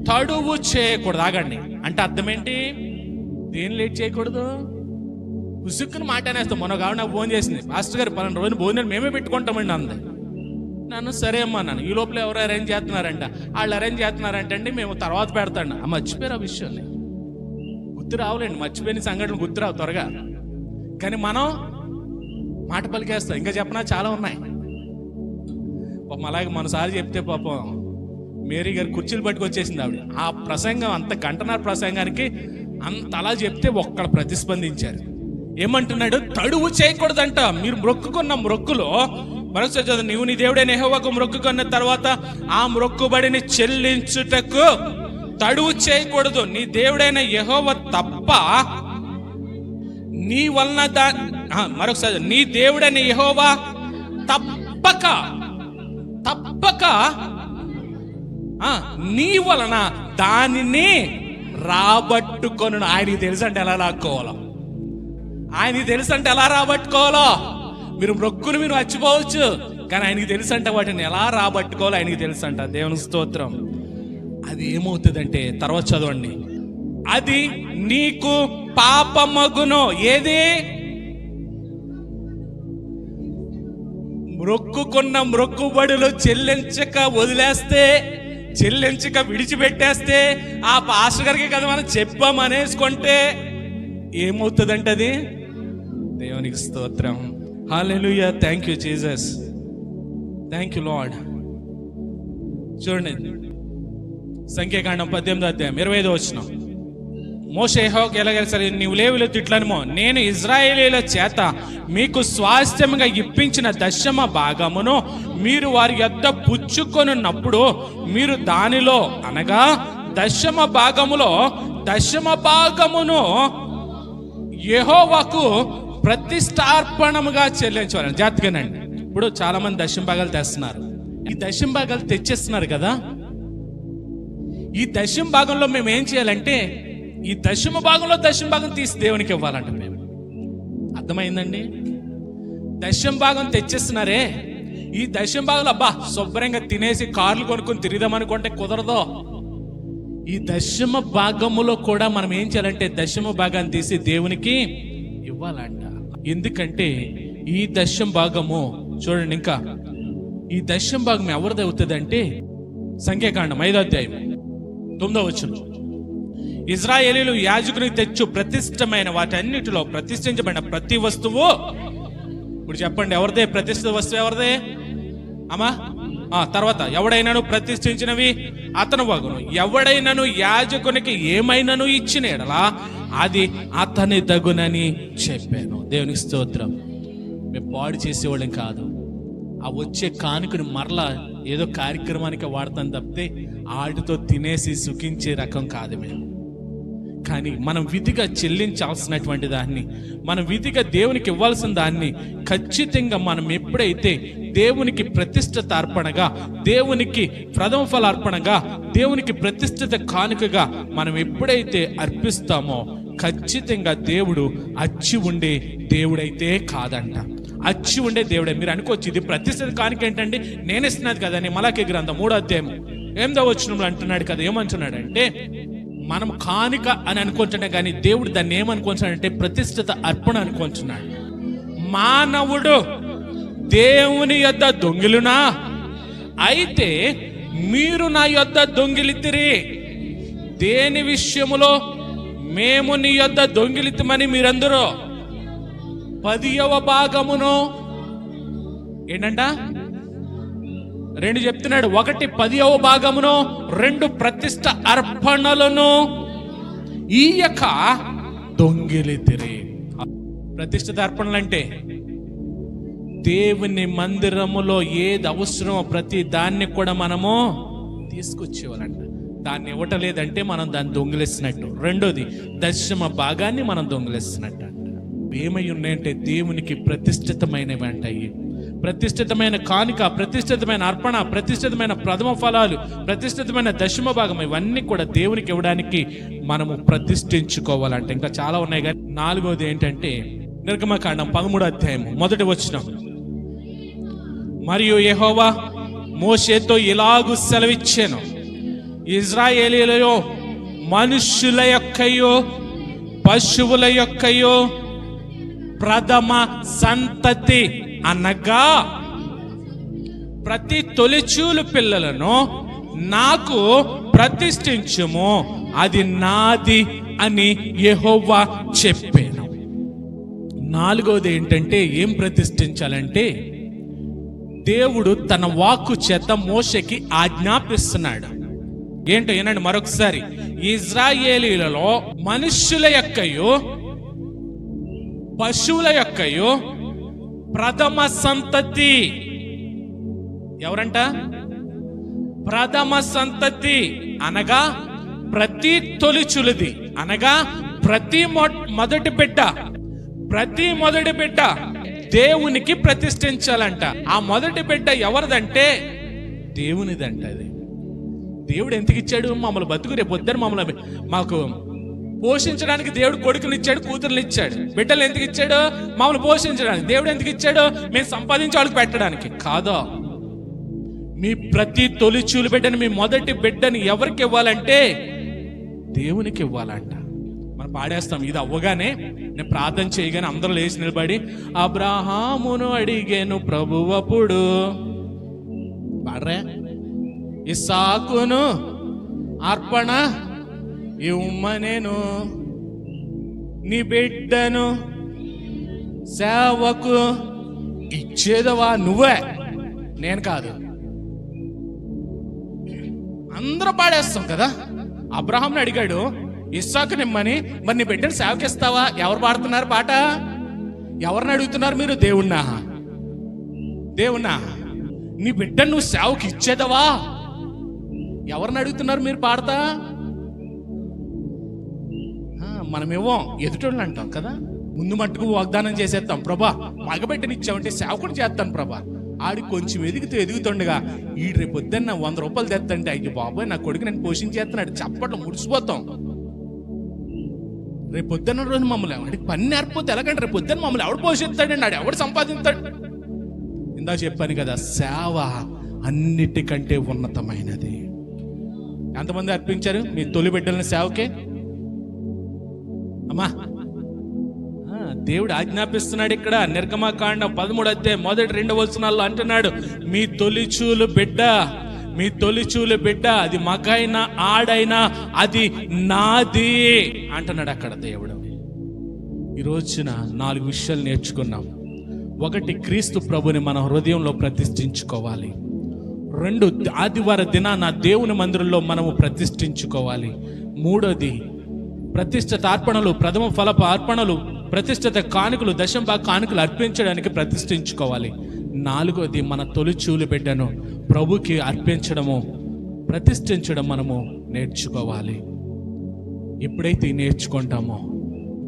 తడువు చేయకూడదు. ఆగండి, అంటే అర్థం ఏంటి? దేని లేట్ చేయకూడదు? ఉసుక్కుని మాట అనేస్తాం. మొన్న కావాలి నాకు ఫోన్ చేసింది, పాస్టర్ గారు 12 రోజులు భోజనం మేమే పెట్టుకుంటామండి అంది. నన్ను సరే అమ్మా అన్నాను. ఈ లోపల ఎవరు అరేంజ్ చేస్తున్నారంట, వాళ్ళు అరేంజ్ చేస్తున్నారంటే అండి మేము తర్వాత పెడతాండి. మర్చిపోయారు ఆ విషయాన్ని, గుర్తు రావులేండి, మర్చిపోయిన సంఘటనలు గుర్తురావు త్వరగా. కానీ మనం మాట పలికేస్తాం. ఇంకా చెప్పనా చాలా ఉన్నాయి పాపం. అలాగే మనసారి చెప్తే పాపం మేరీ గారు కుర్చీలు పట్టుకొచ్చేసింది ఆవిడ. ఆ ప్రసంగం అంత గంటన్నర ప్రసంగానికి అంత అలా చెప్తే ఒక్కడ ప్రతిస్పందించారు. ఏమంటున్నాడు? తడువు చేయకూడదంట. మీరు మొక్కుకున్న మొక్కులో మరొకసారి చదువు, నీవు నీ దేవుడైన యెహోవాకు మొక్కుకున్న తర్వాత ఆ మొక్కుబడిని చెల్లించుటకు తడువు చేయకూడదు. నీ దేవుడైన యెహోవా తప్ప నీ వలన మరొకసారి, నీ దేవుడైన యెహోవా తప్పక నీ వలన దానిని రాబట్టుకొను. ఆయనకి తెలుసు అంటే ఎలా లాక్కోవాలో, ఆయనకి తెలుసు అంటే ఎలా రాబట్టుకోవాలో. మీరు మొక్కులు మీరు మర్చిపోవచ్చు, కానీ ఆయనకి తెలుసు అంట వాటిని ఎలా రాబట్టుకోవాలో ఆయనకి తెలుసు అంట. దేవుని స్తోత్రం. అది ఏమవుతుందంటే తర్వాత చదవండి, అది నీకు పాపమగును. ఏది? మొక్కుకున్న మొక్కుబడులు చెల్లించక వదిలేస్తే, చెల్లించక విడిచిపెట్టేస్తే, ఆ పాస్టర్ గారికి కదా మనం చెప్పామనేసుకుంటే ఏమవుతుందంటే అది. దేవునికి స్తోత్రం. Hallelujah. Thank you Jesus, thank you lord. చూడండి, సంఖ్యాకాండం 18వ అధ్యాయం 25వ వచనం, మోషే యెహోవాకు ఎలాగ సరే నీవు లేవీయులతో ఇట్లనుమో, నేను ఇశ్రాయేలీయుల చేత మీకు స్వాస్థ్యముగా ఇప్పించిన దశమ భాగమును మీరు వారి యొద్ద పుచ్చుకొనున్నప్పుడు మీరు దానిలో అనగా దశమ భాగమును యెహోవాకు ప్రతిష్టార్పణముగా చెల్లించాలని. జాగ్రత్తగానండి, ఇప్పుడు చాలా మంది దశమ భాగాలు తెస్తున్నారు. ఈ దశమ భాగాలు తెచ్చేస్తున్నారు కదా, ఈ దశమ భాగంలో మేము ఏం చేయాలంటే ఈ దశమ భాగం తీసి దేవునికి ఇవ్వాలంట మేము. అర్థమైందండి? దశమ భాగం తెచ్చేస్తున్నారే, ఈ దశమ భాగంలో అబ్బా శుభ్రంగా తినేసి కార్లు కొనుక్కొని తిరిగిదామనుకుంటే కుదరదు. ఈ దశమ భాగములో కూడా మనం ఏం చేయాలంటే దశమ భాగాన్ని తీసి దేవునికి ఇవ్వాలంట. ఎందుకంటే ఈ దశమ భాగము చూడండి, ఇంకా ఈ దశమ భాగం ఎవరిది అవుతుంది అంటే సంఖ్యాకాండం 5వ అధ్యాయం 9వ వచనం, ఇశ్రాయేలీయులు యాజకునికి తెచ్చు ప్రతిష్టమైన వాటన్నిటిలో ప్రతిష్ఠించబడిన ప్రతి వస్తువు. ఇప్పుడు చెప్పండి, ఎవరిదే ప్రతిష్ఠిత వస్తువు? ఎవరిదే అమ్మా? తర్వాత ఎవడైనాను ప్రతిష్ఠించినవి అతను వగును. ఎవడైనాను యాజకునికి ఏమైనాను ఇచ్చిన ఎడలా అది అతని తగునని చెప్పాను. దేవునికి స్తోత్రం. మేము పాడు చేసేవాళ్ళం కాదు. ఆ వచ్చే కానుకను మరలా ఏదో కార్యక్రమానికి వాడతాం తప్పితే వాటితో తినేసి సుఖించే రకం కాదు మేము. కానీ మనం విధిగా చెల్లించాల్సినటువంటి దాన్ని, మనం విధిగా దేవునికి ఇవ్వాల్సిన దాన్ని ఖచ్చితంగా మనం ఎప్పుడైతే దేవునికి ప్రతిష్ఠిత అర్పణగా, దేవునికి ప్రథమ ఫల అర్పణగా, దేవునికి ప్రతిష్ఠిత కానుకగా మనం ఎప్పుడైతే అర్పిస్తామో ఖచ్చితంగా దేవుడు అచ్చి ఉండే దేవుడైతే కాదంట. అచ్చి ఉండే దేవుడే. మీరు అనుకోవచ్చు ఇది ప్రతిష్ఠిత కానుక ఏంటండి, నేను ఇస్తున్నది కదా అని. మలాకి గ్రంథం 3వ అధ్యాయం 8వ వచనంలో అంటున్నాడు కదా. ఏమంటున్నాడు అంటే మనం కానుక అని అనుకుంటున్నాం, కానీ దేవుడు దాన్ని ఏమనుకుంటున్నాడంటే ప్రతిష్ఠిత అర్పణ అనుకుంటున్నాడు. మానవుడు దేవుని యొద్ద దొంగిలునా అయితే మీరు నా యొద్ద దొంగిలితిరి. దేని విషయములో? మేము నీ యొద్ద దొంగిలితమని మీరందరూ 10వ భాగమును ఏంటంట 2 చెప్తున్నాడు. 1 10వ భాగమును, 2 ప్రతిష్ఠ అర్పణలను ఈయక దొంగిలితిరి. ప్రతిష్ఠిత అర్పణలు అంటే దేవుని మందిరములో ఏది అవసరమో ప్రతి దాన్ని కూడా మనము తీసుకొచ్చేవాళ్ళంట. దాన్ని ఇవ్వటలేదంటే మనం దాన్ని దొంగిలిస్తున్నట్టు. రెండోది దశమ భాగాన్ని మనం దొంగిలిస్తున్నట్టు అంట. ఏమై ఉన్నాయంటే దేవునికి ప్రతిష్ఠితమైనవి అంటాయి. ప్రతిష్ఠితమైన కానుక, ప్రతిష్ఠితమైన అర్పణ, ప్రతిష్ఠితమైన ప్రథమ ఫలాలు, ప్రతిష్ఠితమైన దశమ భాగం, ఇవన్నీ కూడా దేవునికి ఇవ్వడానికి మనము ప్రతిష్ఠించుకోవాలంటే. ఇంకా చాలా ఉన్నాయి కానీ 4వది ఏంటంటే నిర్గమకాండం 13వ అధ్యాయము 1వ వచనం. మరియు యెహోవా మోషేతో ఇలాగు సెలవిచ్చెను, ఇశ్రాయేలీయులలో మనుష్యుల యొక్కయో పశువుల యొక్కయో ప్రథమ సంతతి అనగా ప్రతి తొలిచూలు పిల్లలను నాకు ప్రతిష్ఠించుము, అది నాది అని యెహోవా చెప్పాను. 4వది ఏంటంటే ఏం ప్రతిష్ఠించాలంటే దేవుడు తన వాక్కు చేత మోషేకి ఆజ్ఞాపిస్తున్నాడు. ఏంటో ఏనండి మరొకసారి, ఇశ్రాయేలీయులలో మనుష్యుల యొక్కయో పశువుల యొక్కయో ప్రథమ సంతతి. ఎవరంట? ప్రథమ సంతతి అనగా ప్రతి తొలిచులది, అనగా ప్రతి మొదటి బిడ్డ, ప్రతి మొదటి బిడ్డ దేవునికి ప్రతిష్ఠించాలంట. ఆ మొదటి బిడ్డ ఎవరిదంటే దేవునిదంట. అది దేవుడు ఎందుకు ఇచ్చాడు? మమ్మల్ని బతుకు రేపు పొద్దున మమ్మల్ని మాకు పోషించడానికి దేవుడు కొడుకునిచ్చాడు, కూతుర్ని ఇచ్చాడు. బిడ్డలు ఎందుకు ఇచ్చాడు? మమ్మల్ని పోషించడానికి. దేవుడు ఎందుకు ఇచ్చాడు? మేము సంపాదించి వాళ్ళకి పెట్టడానికి కాదా? మీ ప్రతి తొలిచూలు బిడ్డని, మీ మొదటి బిడ్డని ఎవరికి ఇవ్వాలంటే దేవునికి ఇవ్వాలంట. మనం పాడేస్తాం. ఇది అవ్వగానే నేను ప్రార్థన చేయగానే అందరూ లేచి నిలబడి అబ్రాహామును అడిగాను ప్రభువప్పుడు పాడరే, ఇస్సాకును అర్పణ ఇవ్వమనేను, నీ బిడ్డను సేవకు ఇచ్చేదవా నువ్వే, నేను కాదు. అందరూ పాడేస్తాం కదా. అబ్రహాంని అడిగాడు ఇస్సాకు నిమ్మని, మరి నీ బిడ్డను సేవకిస్తావా? ఎవరు పాడుతున్నారు పాట? ఎవరిని అడుగుతున్నారు మీరు? దేవుణ్ణా? దేవుణ్ణా? నీ బిడ్డను నువ్వు సేవకి ఇచ్చేదవా? ఎవరిని అడుగుతున్నారు మీరు పాడతా? మనమేమో ఎదుటోళ్ళని అంటాం కదా. ముందు మట్టుకు వాగ్దానం చేసేస్తాం, ప్రభా మగబిడ్డనిచ్చామంటే సేవకుడు చేస్తాను ప్రభా. ఆడి కొంచెం ఎదుగుతుండగా ఈ రేపు పొద్దున్న 100 రూపాయలు తెస్తంటే అయ్యో బాబోయ్ నా కొడుకు నేను పోషించేస్తున్నాడు చప్పట్లు ముడిసిపోతాం. రేపు పొద్దున్న రోజు మమ్మల్ని వాడికి పని నేర్పోతే ఎలాగంటే రేపు పొద్దున్న మమ్మల్ని ఎవడు పోషిస్తాడండి, ఆడు ఎవడు సంపాదిస్తాడు. ఇందా చెప్పాను కదా, సేవ అన్నిటికంటే ఉన్నతమైనది. ఎంతమంది అర్పించారు మీ తొలి బిడ్డలని సేవకే? అమ్మా దేవుడు ఆజ్ఞాపిస్తున్నాడు ఇక్కడ. నిర్గమకాండం 13వ అధ్యాయం 1-2 వచనాల్లో అంటున్నాడు, మీ తొలిచూలు బిడ్డ, మీ తొలిచూలు బిడ్డ, అది మగైనా ఆడైనా అది నాది అంటున్నాడు అక్కడ దేవుడు. ఈ రోజున 4 విషయాలు నేర్చుకున్నాం. 1, క్రీస్తు ప్రభుని మన హృదయంలో ప్రతిష్ఠించుకోవాలి. 2, ఆదివార దినాన దేవుని మందిరంలో మనము ప్రతిష్ఠించుకోవాలి. 3, ప్రతిష్ఠిత అర్పణలు, ప్రథమ ఫలపు అర్పణలు, ప్రతిష్ఠిత కానుకలు, దశంభాగ కానుకలు అర్పించడానికి ప్రతిష్ఠించుకోవాలి. 4, మన తొలిచూలు బిడ్డను ప్రభుకి అర్పించడము, ప్రతిష్ఠించడం మనము నేర్చుకోవాలి. ఎప్పుడైతే నేర్చుకుంటామో,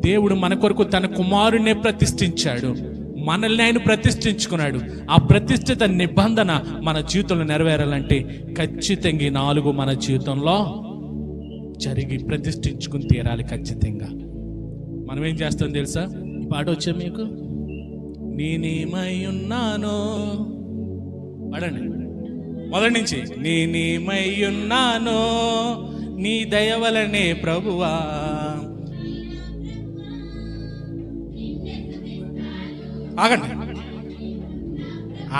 దేవుడు మన కొరకు తన కుమారుణ్ణి ప్రతిష్ఠించాడు, మనల్ని ఆయన ప్రతిష్ఠించుకున్నాడు. ఆ ప్రతిష్ఠిత నిబంధన మన జీవితంలో నెరవేరాలంటే ఖచ్చితంగా ఈ 4 మన జీవితంలో జరిగి ప్రతిష్ఠించుకుని తీరాలి ఖచ్చితంగా. మనం ఏం చేస్తాం తెలుసా? ఈ పాట వచ్చా మీకు? నేనేమై ఉన్నాను పాడండి మొదటి నుంచి. నేనేమై ఉన్నాను నీ దయ వలనే ప్రభువా, ఆగండి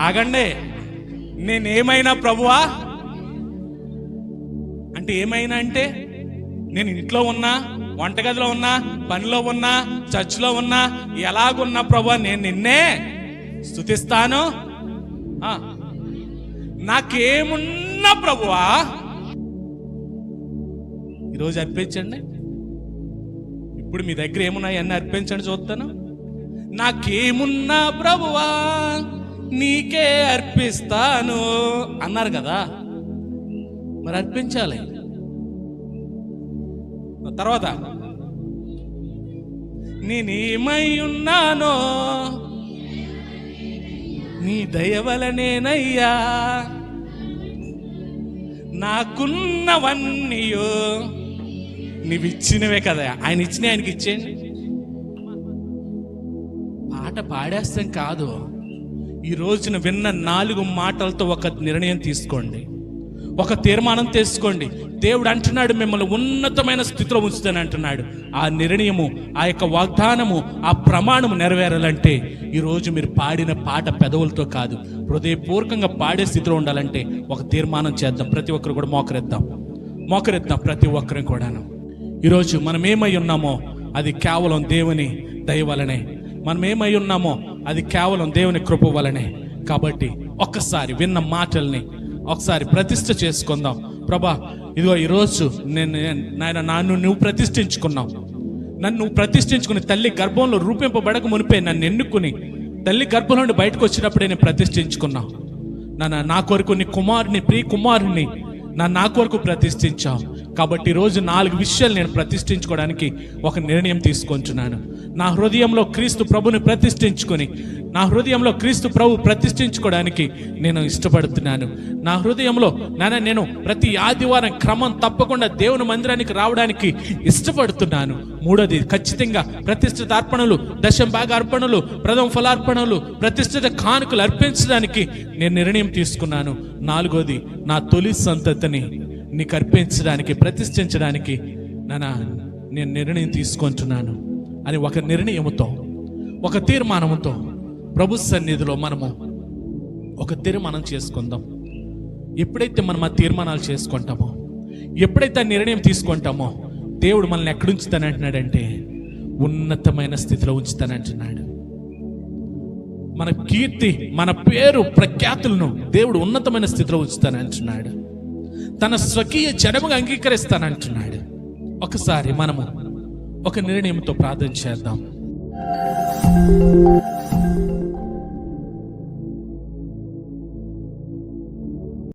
ఆగండి. నేనేమైనా ప్రభువా అంటే ఏమైనా అంటే నేను ఇంట్లో ఉన్నా, వంటగదిలో ఉన్నా, పనిలో ఉన్నా, చర్చిలో ఉన్నా, ఎలాగున్నా ప్రభువా నేను నిన్నే స్తుతిస్తాను. నాకేమున్నా ప్రభువా ఈరోజు అర్పించండి. ఇప్పుడు మీ దగ్గర ఏమున్నాయి అన్నీ అర్పించండి చూస్తాను. నాకేమున్నా ప్రభువా నీకే అర్పిస్తాను అన్నారు కదా, మరి అర్పించాలి. తర్వాత నేనేమై ఉన్నానో నీ దయ వలనేనయ్యా, నాకున్నవన్నీయో నీవిచ్చినవే కదా. ఆయన ఇచ్చిన ఆయనకి ఇచ్చేయండి. పాట పాడేస్తాం కాదు, ఈ రోజున విన్న 4 మాటలతో ఒక నిర్ణయం తీసుకోండి, ఒక తీర్మానం తీసుకోండి. దేవుడు అంటున్నాడు మిమ్మల్ని ఉన్నతమైన స్థితిలో ఉంచుతాను అంటున్నాడు. ఆ నిర్ణయము, ఆ యొక్క వాగ్దానము, ఆ ప్రమాణము నెరవేరాలంటే ఈరోజు మీరు పాడిన పాట పెదవులతో కాదు, హృదయపూర్వకంగా పాడే స్థితిలో ఉండాలంటే ఒక తీర్మానం చేద్దాం. ప్రతి ఒక్కరు కూడా మోకరిద్దాం ప్రతి ఒక్కరిని కూడాను. ఈరోజు మనం ఏమై ఉన్నామో అది కేవలం దేవుని దయ వలనే. మనం ఏమై ఉన్నామో అది కేవలం దేవుని కృప వలనే. కాబట్టి ఒక్కసారి విన్న మాటల్ని ఒకసారి ప్రతిష్ఠ చేసుకుందాం. ప్రభా, ఇదిగో ఈరోజు నన్ను నువ్వు ప్రతిష్ఠించుకున్నావు. నన్ను నువ్వు ప్రతిష్ఠించుకుని తల్లి గర్భంలో రూపింపబడక మునిపే నన్ను ఎన్నుకుని తల్లి గర్భం నుండి బయటకు వచ్చినప్పుడే నేను ప్రతిష్ఠించుకున్నావు. నా కొరకు నీ కుమారుని, ప్రియ కుమారుని నా కొరకు ప్రతిష్ఠించావు. కాబట్టి ఈరోజు 4 విషయాలు నేను ప్రతిష్ఠించుకోవడానికి ఒక నిర్ణయం తీసుకుంటున్నాను. నా హృదయంలో క్రీస్తు ప్రభుని ప్రతిష్ఠించుకొని, నా హృదయంలో క్రీస్తు ప్రభు ప్రతిష్ఠించుకోవడానికి నేను ఇష్టపడుతున్నాను. నా హృదయంలో నేను ప్రతి ఆదివారం క్రమం తప్పకుండా దేవుని మందిరానికి రావడానికి ఇష్టపడుతున్నాను. 3వది, ఖచ్చితంగా ప్రతిష్ఠిత అర్పణలు, దశంభాగ అర్పణలు, ప్రథమ ఫలార్పణలు, ప్రతిష్ఠిత కానుకలు అర్పించడానికి నేను నిర్ణయం తీసుకున్నాను. 4వది, నా తొలి సంతతిని నీకు అర్పించడానికి, ప్రతిష్ఠించడానికి నేను నిర్ణయం తీసుకుంటున్నాను అని ఒక నిర్ణయంతో, ఒక తీర్మానంతో ప్రభు సన్నిధిలో మనము ఒక తీర్మానం చేసుకుందాం. ఎప్పుడైతే మనం ఆ తీర్మానాలు చేసుకుంటామో, ఎప్పుడైతే ఆ నిర్ణయం తీసుకుంటామో, దేవుడు మనల్ని ఎక్కడ ఉంచుతానంటున్నాడంటే ఉన్నతమైన స్థితిలో ఉంచుతానంటున్నాడు. మన కీర్తి, మన పేరు, ప్రఖ్యాతులను దేవుడు ఉన్నతమైన స్థితిలో ఉంచుతానంటున్నాడు. తన స్వకీయ జనముగా అంగీకరిస్తానంటున్నాడు. ఒకసారి మనము ఒక నిర్ణయంతో ప్రార్థన చేద్దాం.